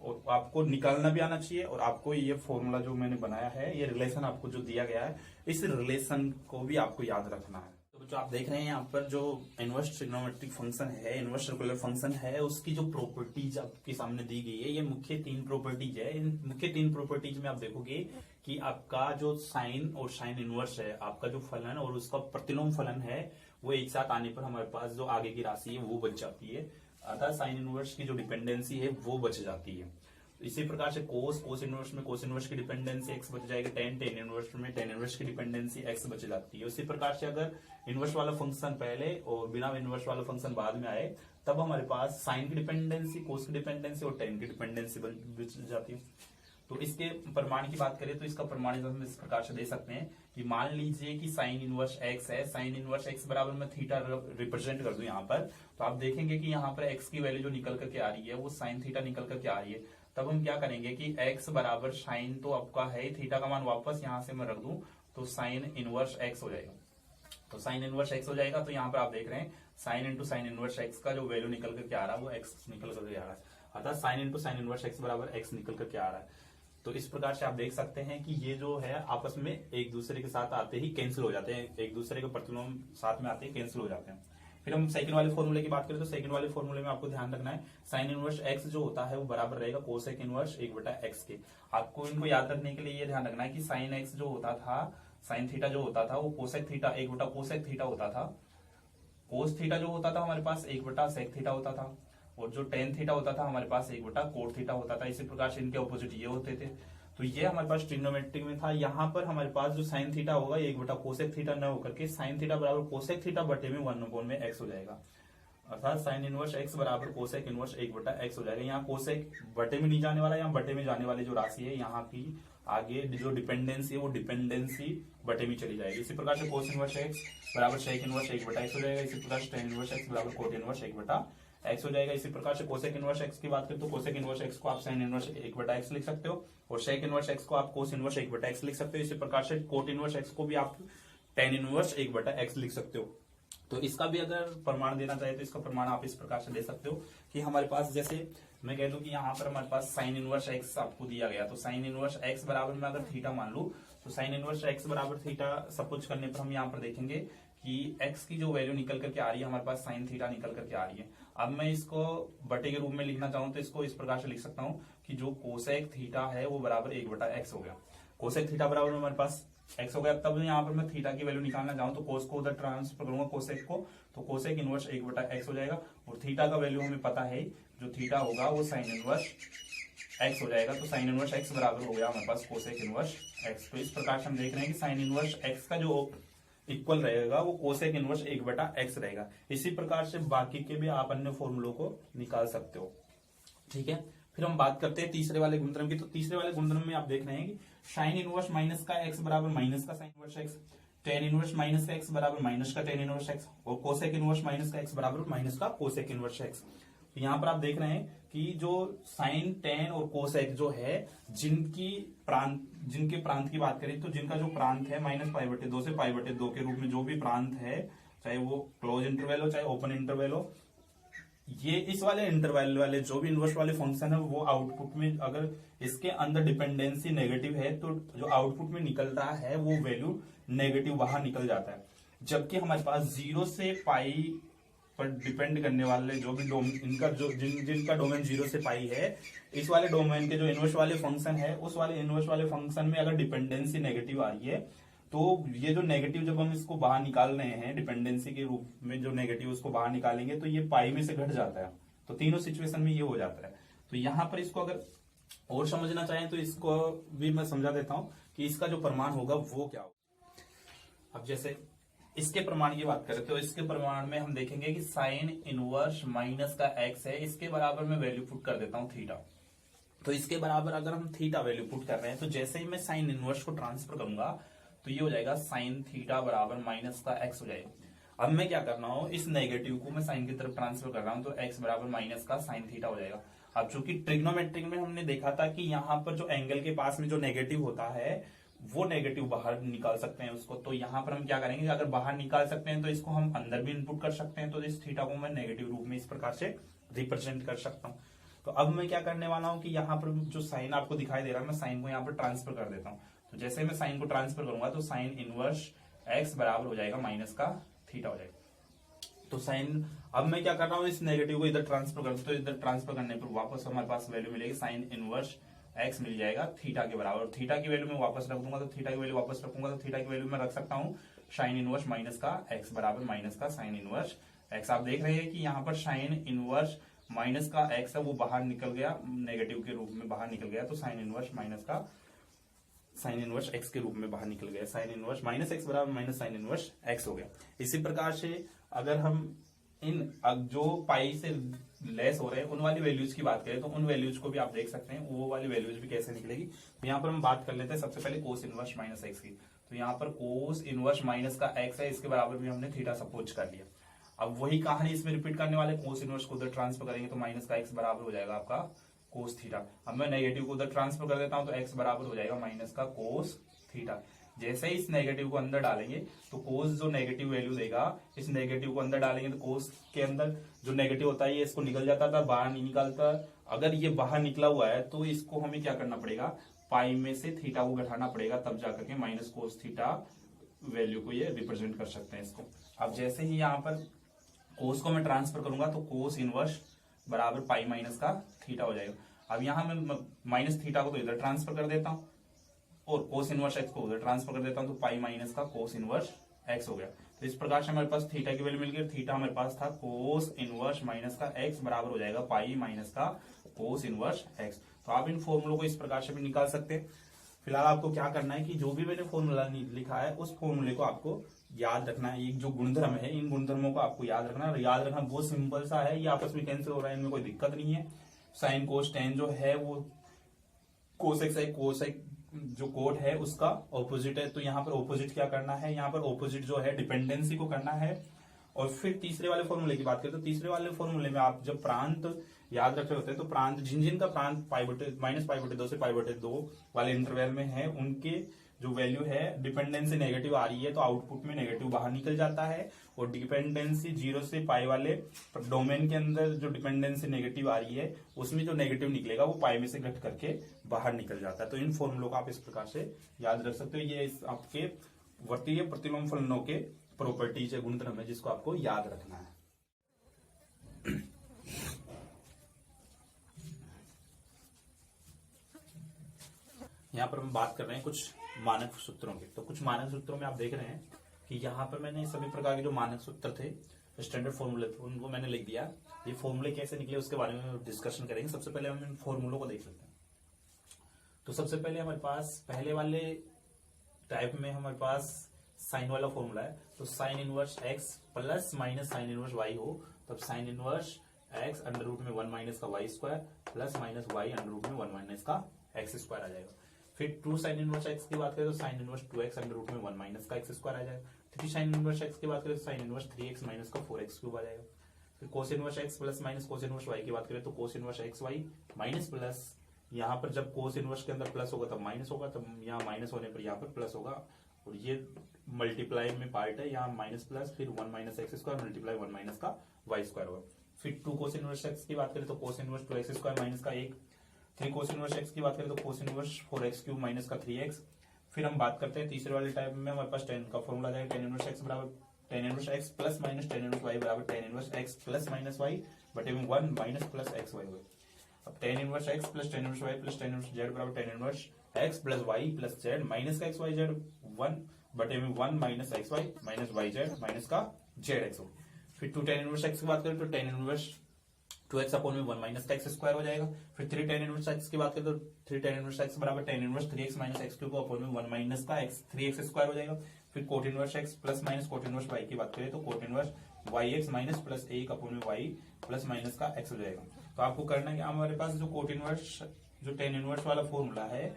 और आपको निकालना भी आना चाहिए। और आपको ये फॉर्मूला जो मैंने बनाया है, ये रिलेशन आपको जो दिया गया है, इस रिलेशन को भी आपको याद रखना है। तो जो आप देख रहे हैं यहाँ पर जो इनवर्स ट्रिग्नोमेट्रिक फंक्शन है, इनवर्स सर्कुलर फंक्शन है, उसकी जो प्रॉपर्टीज आपके सामने दी गई है, ये मुख्य 3 प्रॉपर्टीज है। इन मुख्य 3 प्रॉपर्टीज में आप देखोगे कि आपका जो साइन और साइन इनवर्स है, आपका जो फलन और उसका प्रतिलोम फलन है, वो एक साथ आने पर हमारे पास जो आगे की राशि है वो बच जाती है, अर्थात साइन इनवर्स की जो डिपेंडेंसी है वो बच जाती है। तो इसी प्रकार से कोस इनवर्स में कोस इनवर्स की डिपेंडेंसी एक्स बच जाएगी, टेन इनवर्स में टेन इनवर्स की डिपेंडेंसी एक्स बच जाती है। उसी प्रकार से अगर इनवर्स वाला फंक्शन पहले और बिना इनवर्स वाला फंक्शन बाद में आए, तब हमारे पास साइन की डिपेंडेंसी, कोस की डिपेंडेंसी और टेन की डिपेंडेंसी बच जाती है। तो इसके प्रमाण की बात करें तो इसका प्रमाण हम इस प्रकार से दे सकते हैं कि मान लीजिए कि साइन इनवर्स एक्स है, साइन इनवर्स एक्स बराबर मैं थीटा रिप्रेजेंट कर दूं यहाँ पर, तो आप देखेंगे कि यहाँ पर एक्स की वैल्यू जो निकल करके आ रही है वो साइन थीटा निकल करके आ रही है। तब हम क्या करेंगे कि एक्स बराबर साइन तो आपका है, थीटा का मान वापस यहाँ से मैं रख दूं तो साइन इनवर्स एक्स हो जाएगा। तो साइन इनवर्स एक्स हो जाएगा। तो यहाँ पर आप देख रहे हैं sine into sine inverse x का जो वैल्यू निकल करके आ रहा है वो एक्स निकल करके आ रहा है, अर्थात sine into sine inverse x बराबर एक्स निकल करके आ रहा है। तो इस प्रकार से आप देख सकते हैं कि ये जो है आपस में एक दूसरे के साथ आते ही कैंसिल हो जाते हैं, एक दूसरे के प्रतिलोम साथ में आते ही कैंसिल हो जाते हैं। फिर हम सेकंड वाले फॉर्मूले की बात करें तो सेकंड वाले फॉर्मूले में आपको ध्यान रखना है साइन इनवर्स एक्स जो होता है वो बराबर रहेगा कोसेक इनवर्स 1 बटा एक्स के। आपको इनको याद रखने के लिए ये ध्यान रखना है कि साइन एक्स जो होता था, साइन थीटा जो होता था वो कोसेक थीटा 1 बटा कोसेक थीटा होता था, कोस थीटा जो होता था हमारे पास 1 बटा सेक थीटा होता था, और जो टेन थीटा होता था हमारे पास 1 बटा कोट थीटा होता था। इसी प्रकार से इनके ऑपोजिट ये होते थे। तो ये हमारे पास ट्रिग्नोमेट्रिक में था। यहाँ पर हमारे पास जो साइन थीटा होगा 1 बटा कोसेक थीटा न होकर के साइन थीटा बराबर कोसेक थीटा बटे में 1 में एक्स हो जाएगा, अर्थात साइन इनवर्स एक्स बराबर कोसेक इनवर्स 1 बटा एक्स हो जाएगा। यहाँ कोसेक बटे में नहीं जाने वाला, यहाँ बटे में जाने वाली जो राशि है यहाँ की आगे जो डिपेंडेंसी है वो डिपेंडेंसी बटे में चली जाएगी। इसी प्रकार से कोस इनवर्स एक्स बराबर सेक इनवर्स 1/x हो जाएगा। इसी प्रकार से टेन इनवर्स एक्स बराबर कोट इनवर्स 1/x हो जाएगा। इसी प्रकार से कोसेक इनवर्स एक्स की बात करें तो कोसेक इनवर्स एक्स को आप साइन इनवर्स 1/x लिख सकते हो और सेक इनवर्स एक्स को आप कोस इनवर्स 1/x लिख सकते हो। इसी प्रकार से कोट इनवर्स एक्स को भी आप टेन इनवर्स 1/x लिख सकते हो। तो इसका भी अगर प्रमाण देना चाहे तो इसका प्रमाण आप इस प्रकार से दे सकते हो कि हमारे पास, जैसे मैं कह दूं कि यहाँ पर हमारे पास साइन इनवर्स एक्स आपको दिया गया, तो साइन इनवर्स एक्स बराबर में अगर थीटा मान लू तो साइन इनवर्स एक्स बराबर थीटा सपोज करने पर हम यहाँ पर देखेंगे कि एक्स की जो वैल्यू निकल करके आ रही है हमारे पास साइन थीटा निकल करके आ रही है। अब मैं इसको बटे के रूप में लिखना चाहूं तो इसको इस प्रकार से लिख सकता हूं कि जो कोसेक थीटा है वो बराबर 1/x हो गया। कोसेक थीटा बराबर में हमारे पास एक्स हो गया। तब यहाँ पर मैं थीटा की वैल्यू निकालना चाहूं तो कोस को उधर ट्रांसफर करूंगा कोसेक को, तो कोसेक इनवर्स 1/x हो जाएगा और थीटा का वैल्यू हमें पता है, जो थीटा होगा वो साइन इनवर्स एक्स हो जाएगा। तो साइन इनवर्स एक्स बराबर हो गया हमारे पास कोसेक इनवर्स एक्स। तो इस प्रकार से हम देख रहे हैं कि साइन इनवर्स एक्स का जो इक्वल रहेगा वो कोसेक इनवर्स 1/x रहेगा। इसी प्रकार से बाकी के भी आप अन्य फॉर्मूलों को निकाल सकते हो। ठीक है, फिर हम बात करते हैं तीसरे वाले गुणधर्म की। तो तीसरे वाले गुणधर्म में आप देख रहे हैं कि साइन इनवर्स माइनस का एक्स बराबर माइनस का sign inverse x, tan inverse minus का एक्स बराबर माइनस का टेन इनवर्स एक्स और कोसेक इनवर्स माइनस का एक्स बराबर माइनस का कोसेक इनवर्स एक्स। तो यहाँ पर आप देख रहे हैं कि जो साइन टेन और कोसेक जो है जिनके प्रांत की बात करें तो जिनका जो प्रांत है -π/2 से π/2 के रूप में जो भी प्रांत है, चाहे वो क्लोज इंटरवल हो चाहे ओपन इंटरवल हो, ये इस वाले इंटरवल वाले जो भी इनवर्स वाले फंक्शन है वो आउटपुट में अगर इसके अंदर डिपेंडेंसी नेगेटिव है तो जो आउटपुट में निकल रहा है वो वैल्यू नेगेटिव बाहर निकल जाता है। जबकि हमारे पास 0 से पाई पर डिपेंड करने वाले जो भी जिनका डोमेन 0 से पाई है, इस वाले डोमेन के जो इनवर्स वाले फंक्शन है उस वाले इनवर्स वाले फंक्शन में अगर डिपेंडेंसी नेगेटिव आ रही है तो ये जो नेगेटिव जब हम इसको बाहर निकाल रहे हैं डिपेंडेंसी के रूप में जो नेगेटिव उसको बाहर निकालेंगे तो ये पाई में से घट जाता है। तो तीनों सिचुएशन में ये हो जाता है। तो यहाँ पर इसको अगर और समझना चाहें तो इसको भी मैं समझा देता हूं कि इसका जो प्रमाण होगा वो क्या होगा। अब जैसे इसके प्रमाण की बात करें तो इसके प्रमाण में हम देखेंगे कि साइन इनवर्स माइनस का एक्स है, इसके बराबर मैं वैल्यू पुट कर देता हूं थीटा। तो इसके बराबर अगर हम थीटा वैल्यू पुट कर रहे हैं तो जैसे ही मैं साइन इनवर्स को ट्रांसफर करूंगा तो ये हो जाएगा साइन थीटा बराबर माइनस का एक्स हो जाएगा। अब मैं क्या कर रहा हूं, इस नेगेटिव को मैं साइन की तरफ ट्रांसफर कर रहा हूं तो एक्स बराबर माइनस का साइन थीटा हो जाएगा। अब चूंकि ट्रिग्नोमेट्रिक में हमने देखा था कि यहाँ पर जो एंगल के पास में जो नेगेटिव होता है वो नेगेटिव बाहर निकाल सकते हैं उसको। तो यहाँ पर हम क्या करेंगे, अगर बाहर निकाल सकते हैं तो इसको हम अंदर भी इनपुट कर सकते हैं। तो इस थीटा को मैं नेगेटिव रूप में इस प्रकार से रिप्रेजेंट कर सकता हूँ। तो अब मैं क्या करने वाला हूँ कि यहाँ पर जो साइन आपको दिखाई दे रहा है मैं साइन को यहाँ पर ट्रांसफर कर देता हूँ। तो जैसे मैं साइन को ट्रांसफर करूंगा तो साइन इनवर्स एक्स बराबर हो जाएगा माइनस का थीटा हो जाएगा। तो साइन, अब मैं क्या कर रहा हूँ, इस नेगेटिव को इधर ट्रांसफर कर, तो इधर ट्रांसफर करने पर वापस हमारे पास वैल्यू मिलेगी साइन इनवर्स एक्स मिल जाएगा थीटा के बराबर। और थीटा की वैल्यू में वापस रख दूंगा तो थीटा की वैल्यू वापस रखूंगा तो थीटा की वैल्यू में रख सकता हूँ साइन इनवर्स माइनस का एक्स बराबर माइनस का साइन इनवर्स एक्स। आप देख रहे हैं कि यहाँ पर साइन इनवर्स माइनस का एक्स है वो बाहर निकल गया, नेगेटिव के रूप में बाहर निकल गया। तो साइन इनवर्स माइनस का साइन इनवर्स एक्स के रूप में बाहर निकल गया। साइन इनवर्स माइनस एक्स बराबर माइनस साइन इनवर्स एक्स हो गया। इसी प्रकार से अगर हम इन जो पाई से लेस हो रहे हैं उन वाली वैल्यूज की बात करें तो उन वैल्यूज को भी आप देख सकते हैं, वो वाली वैल्यूज भी कैसे निकलेगी। तो यहाँ पर हम बात कर लेते हैं सबसे पहले कोस इनवर्स माइनस एक्स की। तो यहाँ पर कोस इनवर्स माइनस का एक्स है, इसके बराबर भी हमने थीटा सपोज कर लिया। अब वही कहानी इसमें रिपीट करने वाले, कोस इनवर्स को उधर ट्रांसफर करेंगे तो माइनस का एक्स बराबर हो जाएगा आपका कोस थीटा। अब मैं नेगेटिव को उधर ट्रांसफर कर देता हूं तो एक्स बराबर हो जाएगा माइनस का कोस थीटा। जैसे ही इस नेगेटिव को अंदर डालेंगे तो कोस जो नेगेटिव वैल्यू देगा, इस नेगेटिव को अंदर डालेंगे तो कोस के अंदर जो नेगेटिव होता है ये इसको निकल जाता था, बाहर नहीं निकलता। अगर ये बाहर निकला हुआ है तो इसको हमें क्या करना पड़ेगा, पाई में से थीटा को घटाना पड़ेगा, तब जाकर के माइनस कोस थीटा वैल्यू को ये रिप्रेजेंट कर सकते हैं इसको। अब जैसे ही यहाँ पर कोस को मैं ट्रांसफर करूंगा तो कोस इनवर्स बराबर पाई माइनस का थीटा हो जाएगा। अब यहाँ मैं माइनस थीटा को तो इधर ट्रांसफर कर देता हूं और कोस इनवर्स एक्स को उधर ट्रांसफर कर देता हूं तो पाई माइनस का कोस इनवर्स एक्स हो गया। तो इस प्रकार से हमारे पास थीटा की वैल्यू मिल गई। थीटा हमारे पास था कोस इनवर्स माइनस का एक्स बराबर हो जाएगा पाई माइनस का कोस इनवर्स एक्स। तो आप इन फॉर्मूलों को इस प्रकार से भी निकाल सकते हैं। फिलहाल आपको क्या करना है कि जो भी मैंने फॉर्मूला लिखा है उस फॉर्मूले को आपको याद रखना है। ये जो गुणधर्म है इन गुणधर्मों को आपको याद रखना है। याद रखना बहुत सिंपल सा है, ये आपस में कैंसिल हो रहा है, इनमें कोई दिक्कत नहीं है। साइन कोस टेन जो है वो कोसेक जो कोड है उसका ऑपोजिट है, तो यहाँ पर ऑपोजिट क्या करना है, यहाँ पर ऑपोजिट जो है डिपेंडेंसी को करना है। और फिर तीसरे वाले फॉर्मूले की बात करें तो तीसरे वाले फॉर्मूले में आप जब प्रांत याद रखे होते हैं तो प्रांत जिन का प्रांत -π/2 से π/2 वाले इंटरवल में है उनके जो वैल्यू है डिपेंडेंसी नेगेटिव आ रही है तो आउटपुट में नेगेटिव बाहर निकल जाता है। और डिपेंडेंसी 0 से पाई वाले डोमेन के अंदर जो डिपेंडेंसी नेगेटिव आ रही है उसमें जो नेगेटिव निकलेगा वो पाई में से घट करके बाहर निकल जाता है। तो इन फॉर्मूलों को आप इस प्रकार से याद रख सकते हो। ये आपके वर्तीय प्रतिलोम फलनों के प्रॉपर्टीज है, गुणधर्म है, जिसको आपको याद रखना है। यहाँ पर हम बात कर रहे हैं कुछ मानक सूत्रों की। तो कुछ मानक सूत्रों में आप देख रहे हैं कि यहाँ पर मैंने सभी प्रकार के जो मानक सूत्र थे, स्टैंडर्ड फॉर्मूले थे, उनको मैंने लिख दिया। ये फॉर्मूले कैसे निकले उसके बारे में डिस्कशन करेंगे। सबसे पहले हम इन फॉर्मूलों को देख लेते हैं। तो सबसे पहले हमारे पास पहले वाले टाइप में हमारे पास साइन वाला फॉर्मूला है। तो sine inverse x plus minus sine inverse y हो तब sine inverse x under root में 1 माइनस का y square plus minus y under root में 1 माइनस का एक्स स्क्वायर आ जाएगा। फिर 2 साइन इनवर्स एक्स की बात करें तो sine inverse 2x under root में 1 माइनस का एक्स स्क्वायर आ जाएगा। 3 साइन इनवर्स एक्स की बात करें तो साइन इनवर्स 3x माइनस का 4x क्यूब आ जाएगा। फिर cos inverse x plus minus cos inverse y की बात करें तो cos inverse x y minus plus, यहाँ पर जब कोस इनवर्स के अंदर प्लस होगा तब माइनस होगा, तब यहाँ माइनस होने पर यहाँ पर प्लस होगा। और ये मल्टीप्लाई में पार्ट है, यहाँ माइनस प्लस फिर 1 minus x square multiply 1 minus का वाई स्क्वायर होगा। फिर 2 कोस इनवर्स एक्स की बात करें तो cos inverse 2x square minus का 1। 3 कोस इनवर्स एक्स की बात करें तो cos inverse 4x cube minus का 3x। फिर हम बात करते हैं तीसरे वाले टाइप में हमारे पास tan का फॉर्मूला आ जाएगा। tan इनवर्स x बराबर tan inverse x plus minus tan inverse y बराबर tan inverse x plus minus y बटे में 1 माइनस प्लस x y हुए। अब tan inverse x plus tan inverse y plus tan inverse z बराबर tan inverse x plus y plus z minus का x y z 1 बटे में 1 minus x y minus y z minus का z x हो। फिर 2 tan इनवर्स x की बात करें तो tan इनवर्स 2x अपॉन में 1 माइनस का एक्स स्क्वायर हो जाएगा। फिर 3 tan इनवर्स x की बात करें तो 3 tan इनवर्स x बराबर tan inverse 3x minus x cube upon में 1 माइनस का x 3x स्क्वायर हो जाएगा। फिर cot inverse x plus minus cot inverse y की बात करें तो cot inverse yx minus plus 1 upon में y प्लस माइनस का x हो जाएगा। तो आपको करना है हमारे पास जो कोट इनवर्स जो tan इनवर्स वाला फॉर्मूला है,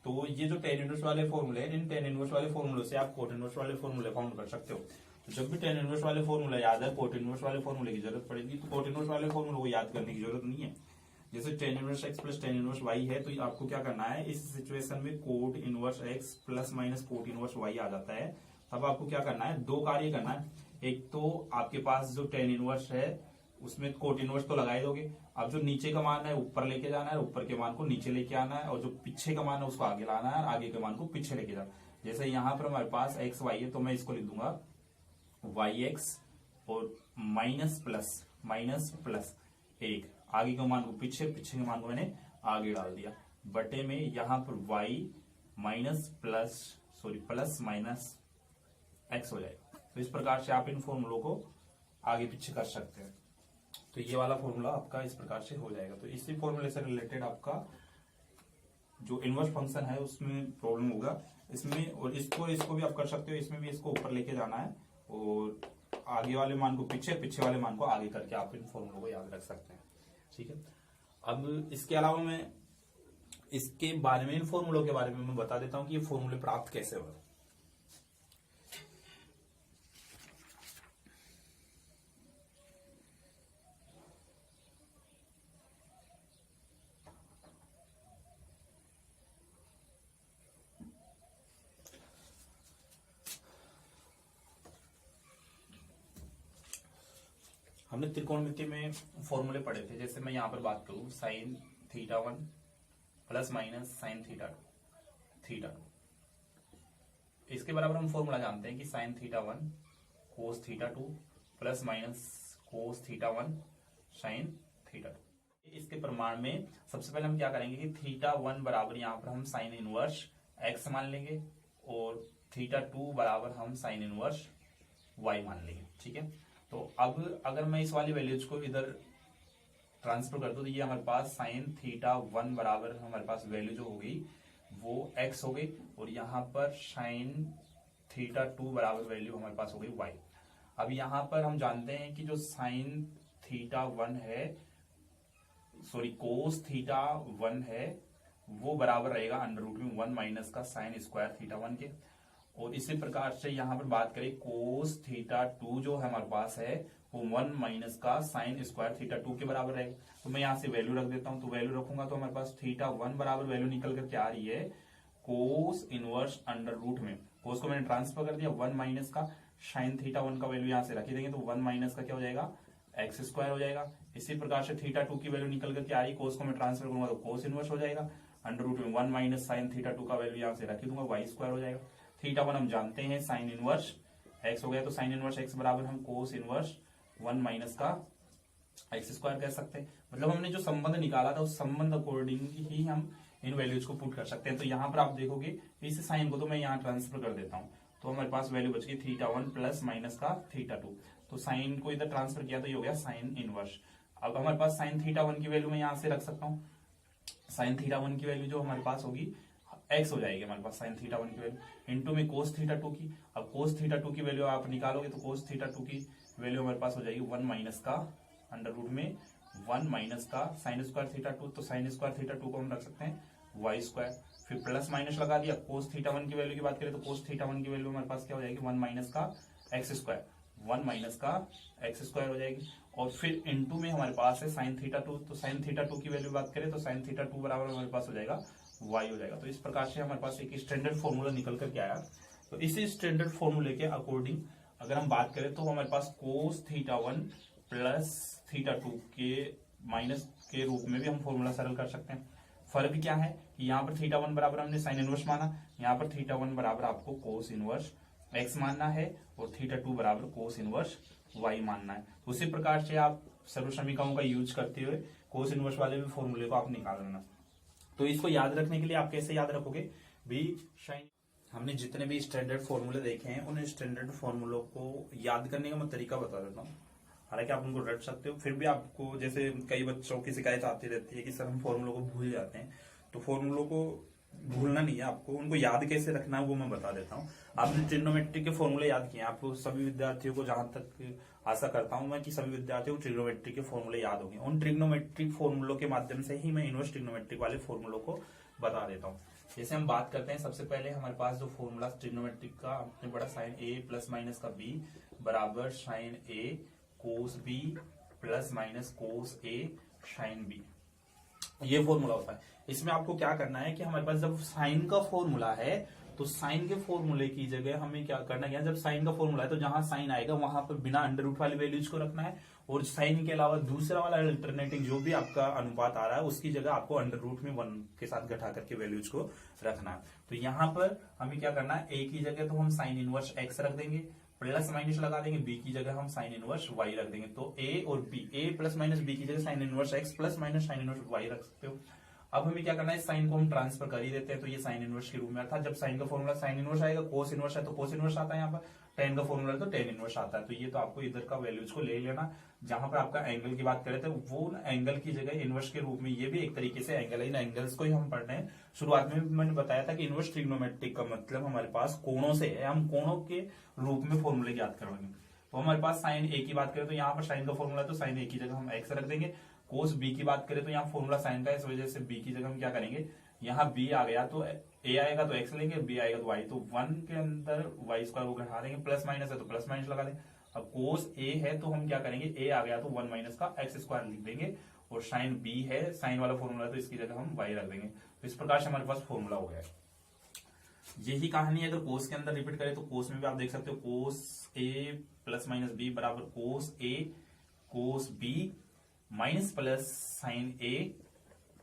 तो ये जो tan इनवर्स वाले फॉर्मूले हैं, इन tan इनवर्स वाले फॉर्मूले से आप कोट इनवर्स वाले फॉर्मूले फाउंड कर सकते हो। जब भी tan इनवर्स वाले फॉर्मूला याद है, कोट इनवर्स वाले फॉर्मूले की जरूरत पड़ेगी। तो कोट इनवर्स वाले फॉर्मूले को याद करने की जरूरत नहीं है। जैसे tan inverse x plus tan inverse y है तो आपको क्या करना है, इस सिचुएशन में cot inverse x plus minus cot inverse y आ जाता है। तब आपको क्या करना है, दो कार्य करना है। एक तो आपके पास जो tan इनवर्स है उसमें कोट इनवर्स तो लगा ही दोगे। अब जो नीचे का मान है ऊपर लेके जाना है, ऊपर के मान को नीचे लेके आना है, और जो पीछे का मान है उसको आगे लाना है, आगे के मान को पीछे लेके जाना है। जैसे यहाँ पर हमारे पास एक्स वाई है तो मैं इसको लिख दूंगा yx और माइनस प्लस 1, आगे के मान को पीछे, पीछे के मान को मैंने आगे डाल दिया, बटे में यहाँ पर y minus plus minus x हो जाएगा। तो इस प्रकार से आप इन फॉर्मूलों को आगे पीछे कर सकते हैं। तो ये वाला फॉर्मूला आपका इस प्रकार से हो जाएगा। तो इसी फॉर्मूले से रिलेटेड आपका जो इनवर्स फंक्शन है उसमें प्रॉब्लम होगा इसमें, और इसको भी आप कर सकते हो। इसमें भी इसको ऊपर लेके जाना है और आगे वाले मान को पीछे, पीछे वाले मान को आगे करके आप इन फॉर्मूलों को याद रख सकते हैं। ठीक है। अब इसके अलावा मैं इसके बारे में, इन फॉर्मूलों के बारे में मैं बता देता हूं कि ये फॉर्मूले प्राप्त कैसे हो। हमने त्रिकोणमिति में फॉर्मूले पढ़े थे। जैसे मैं यहाँ पर बात करूं sine theta 1 plus minus sine theta 2, इसके बराबर हम फॉर्मूला जानते हैं कि sine theta 1 cos theta 2 plus minus cos theta 1 sine theta 2। इसके प्रमाण में सबसे पहले हम क्या करेंगे कि थीटा 1 बराबर यहाँ पर हम साइन इनवर्स एक्स मान लेंगे और थीटा 2 बराबर हम साइन इनवर्स वाई मान लेंगे। ठीक है। तो अब अगर मैं इस वाली वैल्यूज को इधर ट्रांसफर कर दूं तो ये हमारे पास साइन थीटा 1 बराबर हमारे पास वैल्यू जो होगी वो x हो गई, और यहाँ पर साइन थीटा 2 बराबर वैल्यू हमारे पास हो गई y। अब यहाँ पर हम जानते हैं कि जो साइन थीटा 1 है, सॉरी कोस थीटा 1 है, वो बराबर रहेगा अंडर रूट में 1 माइनस का साइन स्क्वायर थीटा 1 के। और इसी प्रकार से यहाँ पर बात करें कोस थीटा 2 जो हमारे पास है वो 1 माइनस का साइन स्क्वायर थीटा 2 के बराबर रहेगा। तो मैं यहाँ से वैल्यू रख देता हूं, तो वैल्यू रखूंगा तो हमारे पास थीटा 1 बराबर वैल्यू निकल करके आ रही है कोस इनवर्स अंडर रूट में, कोस को मैंने ट्रांसफर कर दिया 1 माइनस का साइन थीटा 1 का वैल्यू यहाँ से रख ही देंगे, तो 1 माइनस का क्या हो जाएगा एक्स स्क्वायर हो जाएगा। इसी प्रकार से थीटा 2 की वैल्यू निकल करके आ रही, कोस को मैं ट्रांसफर करूंगा तो कोस इनवर्स हो जाएगा, अंडर रूट में 1 माइनस साइन थीटा 2 का वैल्यू यहाँ से रख ही दूंगा, वाई स्क्वायर हो जाएगा। थीटा 1 हम जानते हैं साइन इनवर्स एक्स हो गया, तो साइन इनवर्स एक्स बराबर हम कोस इनवर्स 1 माइनस का एक्स स्क्वायर कह सकते हैं। मतलब हमने जो संबंध निकाला था उस संबंध अकॉर्डिंग ही हम इन वैल्यूज को पुट कर सकते हैं। तो यहाँ पर आप देखोगे इस साइन को तो मैं यहाँ ट्रांसफर कर देता हूँ, तो हमारे पास वैल्यू बच गई थीटा 1 प्लस माइनस का थीटा 2, तो साइन को इधर ट्रांसफर किया तो ये हो गया साइन इनवर्स। अब हमारे पास साइन थीटा 1 की वैल्यू मैं यहाँ से रख सकता हूँ, साइन थीटा 1 की वैल्यू जो हमारे पास होगी एक्स हो जाएगी हमारे पास साइन थीटा 1 की वैल्यू इंटू में कोस थीटा 2 की। अब कोस थीटा 2 की वैल्यू आप निकालोगे तो कोस थीटा 2 की वैल्यू हमारे पास हो जाएगी 1 माइनस का अंडर रूट में 1 माइनस का साइन स्क्वायर थीटा 2, तो साइन स्क्वायर थीटा 2 को हम रख सकते हैं वाई स्क्वायर, फिर प्लस माइनस लगा दिया। कोस थीटा 1 की वैल्यू की बात करें तो कोस थीटा 1 की वैल्यू हमारे पास क्या हो जाएगी 1 माइनस का एक्स स्क्वायर, 1 माइनस का एक्स स्क्वायर हो जाएगी। और फिर इनटू में हमारे पास है साइन थीटा 2, तो साइन थीटा 2 की वैल्यू बात करें तो साइन थीटा 2 बराबर हमारे पास हो जाएगा वाई हो जाएगा। तो इस प्रकार से हमारे पास एक स्टैंडर्ड फॉर्मूला निकल कर के आया। तो इसी स्टैंडर्ड फॉर्मूले के अकॉर्डिंग अगर हम बात करें तो हमारे पास कोस थीटा 1 प्लस थीटा 2 के माइनस के रूप में भी हम फॉर्मूला सरल कर सकते हैं। फर्क क्या है कि यहाँ पर थीटा 1 बराबर हमने साइन इनवर्स माना, यहाँ पर थीटा 1 बराबर आपको कोस इनवर्स एक्स मानना है और थीटा 2 बराबर कोस इनवर्स वाई मानना है। तो उसी प्रकार से आप सर्व समीकरणों का यूज करते हुए कोस इनवर्स वाले भी फॉर्मूले को आप निकाल लेना। तो इसको याद रखने के लिए आप कैसे याद रखोगे भी साइन, हमने जितने भी स्टैंडर्ड फॉर्मूले देखे हैं उन स्टैंडर्ड फॉर्मूलों को याद करने का मैं तरीका बता देता हूँ। हालांकि आप उनको रट सकते हो, फिर भी आपको जैसे कई बच्चों की शिकायत आती रहती है कि सर हम फॉर्मूलों को भूल जाते हैं, तो फॉर्मूलों को भूलना नहीं है, आपको उनको याद कैसे रखना है वो मैं बता देता हूँ। आपने ट्रिग्नोमेट्री के फॉर्मूले याद किए, आपको सभी विद्यार्थियों को, जहां तक आशा करता हूं मैं कि सभी विद्यार्थियों को ट्रिग्नोमेट्री के फॉर्मूले याद होंगे। उन ट्रिग्नोमेट्रिक फॉर्मूलों के माध्यम से ही मैं इनवर्स ट्रिग्नोमेट्रिक वाले फॉर्मूलों को बता देता हूँ। जैसे हम बात करते हैं, सबसे पहले हमारे पास जो फॉर्मूला ट्रिग्नोमेट्रिक का हमने पढ़ा साइन ए प्लस माइनस का बी बराबर sine A cos B plus minus cos A sine B, ये फॉर्मूला होता है। इसमें आपको क्या करना है कि हमारे पास जब साइन का फॉर्मूला है तो साइन के फॉर्मूले की जगह हमें क्या करना है, जब साइन का फॉर्मूला है तो जहां साइन आएगा वहां पर बिना अंडर रूट वाली वैल्यूज को रखना है, और साइन के अलावा दूसरा वाला अल्टरनेटिव जो भी आपका अनुपात आ रहा है उसकी जगह आपको अंडर रूट में 1 के साथ घटा करके वैल्यूज को रखना है। तो यहाँ पर हमें क्या करना है, ए की जगह तो हम साइन इनवर्स एक्स रख देंगे, प्लस माइनस लगा देंगे, बी की जगह हम साइन इनवर्स वाई रख देंगे। तो ए और B, A plus minus B की जगह sine inverse x plus minus sine inverse y रख सकते हो। अब हमें क्या करना है, साइन को हम ट्रांसफर कर ही देते हैं, तो ये साइन इनवर्स के रूप में, अर्थात जब साइन का फॉर्मूला साइन इनवर्स आएगा, कोस इनवर्स है तो कोस इनवर्स आता है, यहाँ पर टेन का फॉर्मूला है तो टेन इनवर्स आता है। तो ये तो आपको इधर का वैल्यूज को ले लेना। जहां पर आपका एंगल की बात करें तो वो एंगल की जगह इनवर्स के रूप में, ये भी एक तरीके से एंगल है, इन एंगल्स को ही हम पढ़ रहे हैं। शुरुआत में मैंने बताया था कि इनवर्स ट्रिग्नोमेट्रिक का मतलब हमारे पास कोणों से है, हम कोणों के रूप में फॉर्मूले याद करवाएंगे। तो हमारे पास साइन ए की बात करें तो यहाँ पर साइन का फॉर्मूला है तो साइन ए की जगह हम एक्स रख देंगे। कोस बी की बात करें तो यहाँ फॉर्मूला साइन का है, इस वजह से बी की जगह हम क्या करेंगे, यहाँ बी आ गया तो ए आएगा तो एक्स लेंगे, बी आएगा तो वाई, तो 1 के अंदर वाई स्क्वायर को घटा देंगे, प्लस माइनस है तो प्लस माइनस लगा देंगे। अब कोस ए है तो हम क्या करेंगे, ए आ गया तो 1 माइनस का एक्स स्क्वायर लिख देंगे, और साइन बी है, साइन वाला फॉर्मूला है तो इसकी जगह हम वाई रख देंगे। तो इस प्रकार से हमारे पास फॉर्मूला हो गया है। यही कहानी अगर कोस के अंदर रिपीट करें तो कोस में भी आप देख सकते हो, cos A plus minus B बराबर cos A cos B minus plus sine A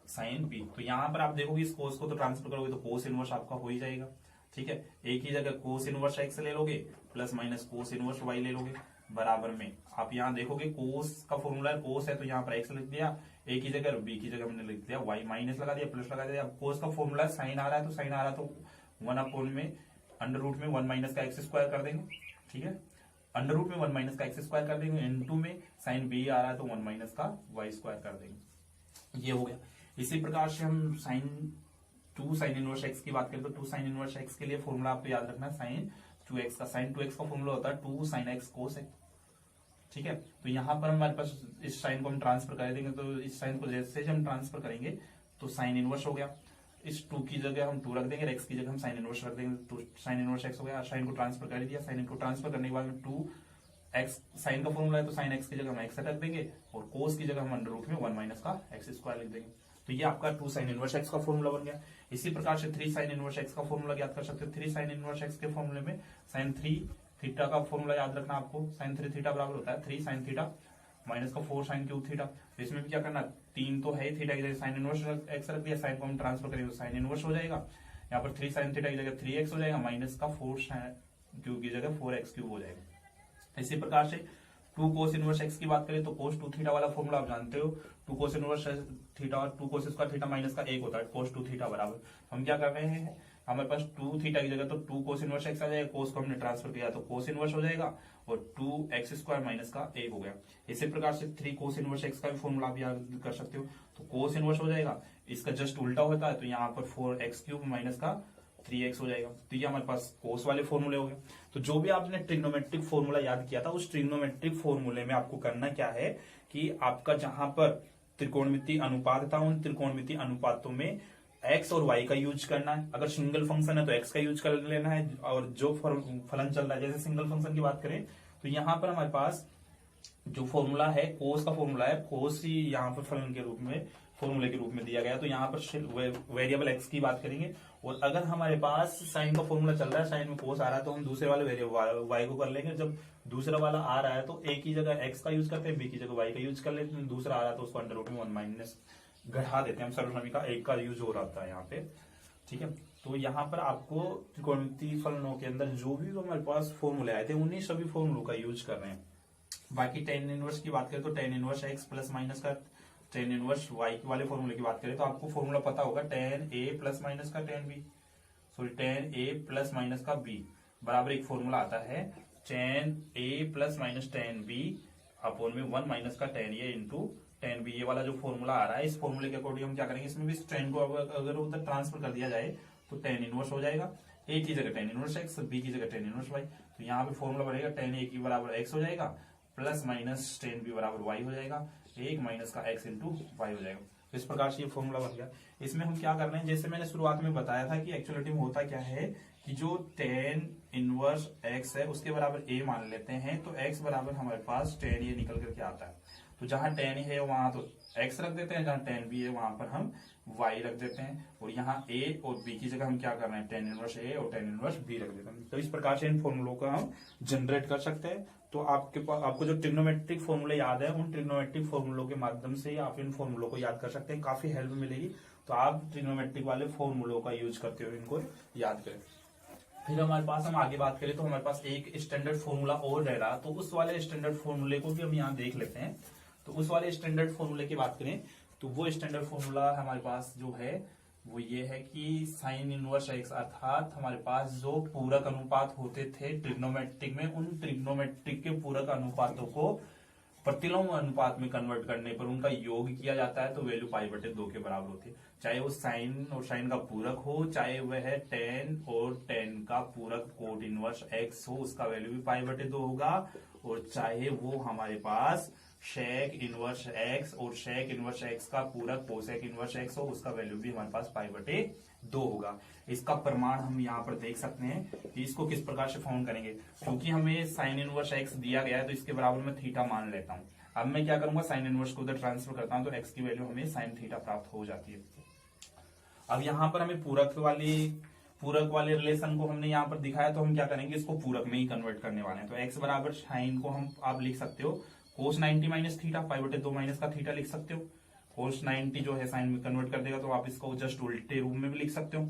sine B. तो यहां पर आप देखोगे इस कोस को तो ट्रांसफर करोगे तो कोस इनवर्स आपका हो ही जाएगा, ठीक है। एक ही जगह कोस इनवर्स एक्स ले लोगे plus minus cos inverse y ले लोगे, बराबर में आप यहाँ देखोगे कोस का फॉर्मूला है, कोस है तो यहाँ पर एक्स लिख दिया, ए की जगह बी की जगह मैंने लिख दिया वाई, माइनस लगा दिया प्लस लगा दिया। अब कोस का फॉर्मूला साइन आ रहा है तो साइन आ रहा है तो 1 में अंडर रूट में 1 माइनस का एक्स स्क्वायर कर देंगे, ठीक है, अंडर रूट में 1 माइनस का एक्स स्क्वायर कर देंगे, इनटू में साइन बी आ रहा है तो 1 माइनस का वाई स्क्वायर कर देंगे, ये हो गया। इसी प्रकार से हम साइन 2 साइन इनवर्स एक्स की बात करें तो 2 साइन इनवर्स एक्स के लिए फॉर्मूला आपको याद रखना है साइन 2x का, साइन 2x का फॉर्मूला होता है 2 साइन एक्स कोस एक्स, ठीक है। तो यहां पर हमारे पास इस साइन को हम ट्रांसफर कर देंगे, तो इस साइन को जैसे हम ट्रांसफर करेंगे तो साइन इनवर्स हो गया। इस 2 की जगह हम 2 रख देंगे, एक्स की जगह हम साइन इनवर्स रख देंगे, तो साइन इनवर्स एक्स हो गया। साइन को ट्रांसफर कर दिया, साइन को ट्रांसफर करने के बाद में 2 एक्स साइन का फॉर्मूला है तो साइन एक्स की जगह हम एक्स रख देंगे और कोस की जगह हम अंडर रूट में 1 माइनस का एक्स स्क्वायर लिख देंगे। तो ये आपका 2 साइन इनवर्स एक्स का फॉर्मूला बन गया। इसी प्रकार से 3 साइन इनवर्स एक्स का फॉर्मूला याद कर सकते हो। 3 साइन इनवर्स एक्स के फॉर्मूले में साइन 3 थीटा का फॉर्मूला याद रखना आपको। साइन 3 थीटा बराबर होता है 3 साइन थीटा माइनस का 4 साइन क्यूब थीटा। तो इसमें भी क्या करना, 3 तो है थीटा की जगह साइन इनवर्स एक्स रख दिया, साइन को हम ट्रांसफर करेंगे तो साइन इनवर्स हो जाएगा। यहाँ पर 3 साइन थीटा की जगह 3x हो जाएगा, माइनस का 4 क्यूब की जगह 4x क्यूब हो जाएगा। इसी प्रकार से 2 कोस इनवर्स एक्स की बात करें तो कोस 2 थीटा वाला फॉर्मूला आप जानते हो। 2 कोस इनवर्स थीटा और 2 कोस स्क्वायर थीटा माइनस का 1 होता है, कोस 2 थीटा बराबर। हम क्या कर रहे हैं, हमारे पास 2 थीटा की जगह तो 2 कोस इनवर्स एक्स आ जाएगा, कोस को हमने ट्रांसफर किया तो कोस इनवर्स हो जाएगा और 2 एक्स स्क्वायर माइनस का 1 हो गया। इसी प्रकार से 3 कोस इनवर्स एक्स का भी फॉर्मूला आप याद कर सकते हो। तो कोस इनवर्स हो जाएगा, इसका जस्ट उल्टा होता है तो यहाँ पर 4x क्यूब माइनस का 3x हो जाएगा। तो ये हमारे पास कोस वाले फॉर्मूले हो गए। तो जो भी आपने ट्रिग्नोमेट्रिक फॉर्मूला याद किया था उस ट्रिग्नोमेट्रिक फॉर्मूले में आपको करना क्या है कि आपका जहां पर त्रिकोणमितीय अनुपात था उन त्रिकोणमितीय अनुपातों में x और y का यूज करना है। अगर सिंगल फंक्शन है तो x का यूज कर लेना है और जो फलन चल रहा है, जैसे सिंगल फंक्शन की बात करें तो यहाँ पर हमारे पास जो फॉर्मूला है कोस का फॉर्मूला है, कोस ही यहाँ पर फलन के रूप में फॉर्मूले के रूप में दिया गया। तो यहाँ पर वेरिएबल एक्स की बात करेंगे और अगर हमारे पास साइन का फॉर्मूला चल रहा है, साइन में कोस आ रहा है तो हम दूसरे वाले वेरिएबल वाई को कर लेंगे। जब दूसरा वाला आ रहा है तो ए की जगह एक्स का यूज करते हैं, बी की जगह वाई का यूज कर लेते हैं। दूसरा आ रहा है तो उसको अंडर रूट में 1 माइनस घटा देते हैं हम, सर्वनामी का एक का यूज हो रहा है यहाँ पे। ठीक है, तो यहाँ पर आपको त्रिकोणमितीय फलनों के अंदर जो भी हमारे पास फॉर्मूले आए थे उन्हीं सभी फॉर्मूलों का यूज कर रहे हैं। बाकी टेन इनवर्स की बात करें तो ten inverse x plus minus का टेन इनवर्स वाई वाले फॉर्मूले की बात करें तो आपको फॉर्मूला पता होगा टेन ए प्लस माइनस का tan B, sorry tan A plus minus का बी बराबर एक फॉर्मूला आता है tan A plus minus tan B upon में 1 माइनस का tan A into tan B. ये वाला जो फॉर्मूला आ रहा है इस फॉर्मूले के अकॉर्डिंग हम क्या करेंगे, इसमें भी टेन को अगर उधर ट्रांसफर कर दिया जाए तो टेन इनवर्स हो जाएगा। ए की जगह टेन इनवर्स एक्स, बी की जगह टेन इनवर्स वाई। तो यहाँ पे फॉर्मूला बनेगा टेन ए की बराबर एक्स हो जाएगा प्लस माइनस टेन बी बराबर वाई हो जाएगा, 1 माइनस का एक्स इंटू वाई हो जाएगा। इस प्रकार से ये फॉर्मूला बन गया। इसमें हम क्या कर रहे हैं, जैसे मैंने शुरुआत में बताया था कि एक्चुअलिटी में होता क्या है कि जो टेन इनवर्स एक्स है उसके बराबर ए मान लेते हैं तो एक्स बराबर हमारे पास टेन ए निकल करके आता है। तो जहां टेन है वहां तो एक्स रख देते हैं, जहां टेन बी है वहां पर हम वाई रख देते हैं और यहाँ ए और बी की जगह हम क्या कर रहे हैं, टेन इनवर्स ए और टेन इनवर्स बी रख देते हैं। तो इस प्रकार से इन फॉर्मूलों का हम जनरेट कर सकते हैं। तो आपको जो ट्रिग्नोमेट्रिक फॉर्मूले याद है उन ट्रिग्नोमेट्रिक फॉर्मूलों के माध्यम से आप इन फॉर्मूलों को याद कर सकते हैं, काफी हेल्प मिलेगी। तो आप ट्रिग्नोमेट्रिक वाले फॉर्मूलों का यूज करते हुए इनको याद करें। फिर हमारे पास हम आगे बात करें तो हमारे पास एक स्टैंडर्ड फॉर्मूला और रह रहा, तो उस वाले स्टैंडर्ड फॉर्मूले को भी हम यहाँ देख लेते हैं। तो उस वाले स्टैंडर्ड फॉर्मूले की बात करें तो वो स्टैंडर्ड फॉर्मूला हमारे पास जो है वो ये है कि साइन इनवर्स एक्स, अर्थात हमारे पास जो पूरक अनुपात होते थे ट्रिग्नोमेट्रिक में, उन ट्रिग्नोमेट्रिक के पूरक अनुपातों को प्रतिलोम अनुपात में कन्वर्ट करने पर उनका योग किया जाता है तो वैल्यू π/2 के बराबर होती है। चाहे वो साइन और साइन का पूरक हो, चाहे वह टेन और टेन का पूरक कोट इनवर्स एक्स हो, उसका वैल्यू भी π/2 होगा। और चाहे वो हमारे पास शेक इनवर्स एक्स और शेक इनवर्स एक्स का पूरक कोसेक इनवर्स एक्स हो, उसका वैल्यू भी हमारे पास π/2 होगा। इसका प्रमाण हम यहाँ पर देख सकते हैं कि इसको किस प्रकार से फाउंड करेंगे। क्योंकि हमें साइन इनवर्स एक्स दिया गया है तो इसके बराबर में थीटा मान लेता हूँ। अब मैं क्या करूंगा, साइन इनवर्स को उधर ट्रांसफर करता हूँ तो एक्स की वैल्यू हमें साइन थीटा प्राप्त हो जाती है। अब यहाँ पर हमें पूरक वाले रिलेशन को हमने यहाँ पर दिखाया तो हम क्या करेंगे, इसको पूरक में ही कन्वर्ट करने वाले हैं। तो एक्स बराबर साइन को हम आप लिख सकते हो कोस 90 माइनस थीटा, π/2 माइनस का थीटा लिख सकते हो। कोस 90 जो है साइन में कन्वर्ट कर देगा तो आप इसको जस्ट उल्टे रूप में भी लिख सकते हो।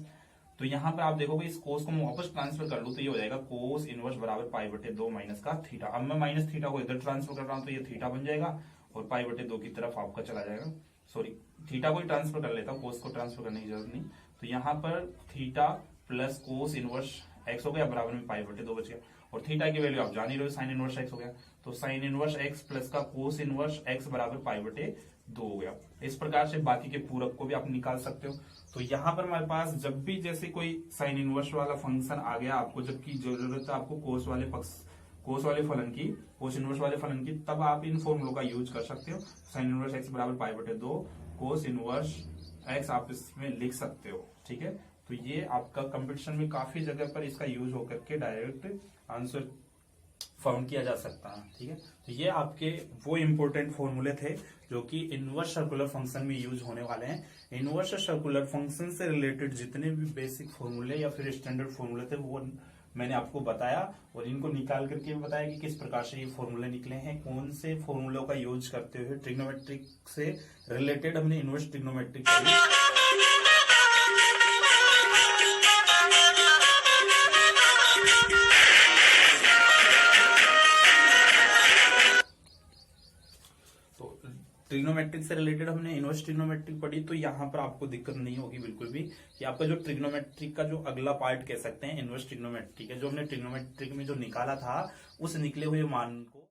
तो यहाँ पर आप देखोगे इस कोस को मैं वापस ट्रांसफर कर लूं तो ये हो जाएगा कोस इनवर्स बराबर π/2 माइनस का थीटा। अब मैं माइनस थीटा को इधर ट्रांसफर कर रहा हूं तो ये थीटा बन जाएगा और π/2 की तरफ आपका चला जाएगा। सॉरी, थीटा को ही ट्रांसफर कर लेता हूँ, कोस को ट्रांसफर करने की जरूरत नहीं। तो यहाँ पर theta plus cos inverse x हो गया बराबर में π/2 बच गया। और थीटा की वैल्यू आप जान ही रहे हो, साइन इनवर्स एक्स हो गया। तो साइन इनवर्स एक्स प्लस का कोस इनवर्स एक्स बराबर π/2 हो गया। इस प्रकार से बाकी के पूरक को भी आप निकाल सकते हो। तो यहाँ पर हमारे पास जब भी जैसे कोई साइन इनवर्स वाला फंक्शन आ गया आपको, जबकि जरूरत है आपको कोस वाले फलन की, कोस इनवर्स वाले फलन की, तब आप इन फॉर्मूलों का यूज कर सकते हो। साइन इनवर्स एक्स बराबर π/2 कोस इनवर्स एक्स आप इसमें लिख सकते हो। ठीक है। तो ये आपका कंपटीशन में काफी जगह पर इसका यूज होकर के डायरेक्ट आंसर फाउंड किया जा सकता है, ठीक है। तो ये आपके वो इंपॉर्टेंट फॉर्मूले थे जो कि इनवर्स सर्कुलर फंक्शन में यूज होने वाले हैं। इनवर्स सर्कुलर फंक्शन से रिलेटेड जितने भी बेसिक फॉर्मूले या फिर स्टैंडर्ड फॉर्मूले थे वो मैंने आपको बताया, और इनको निकाल करके बताया कि किस प्रकार से ये फॉर्मूले निकले हैं, कौन से फॉर्मूलों का यूज करते हुए ट्रिग्नोमेट्रिक से रिलेटेड हमने इनवर्स ट्रिग्नोमेट्रिक ट्रिग्नोमेट्रिक से रिलेटेड हमने इनवर्स ट्रिग्नोमेट्रिक पढ़ी। तो यहाँ पर आपको दिक्कत नहीं होगी बिल्कुल भी कि आपका जो ट्रिग्नोमेट्रिक का जो अगला पार्ट कह सकते हैं इनवर्स ट्रिग्नोमेट्रिक है, जो हमने ट्रिग्नोमेट्रिक में जो निकाला था उस निकले हुए मान को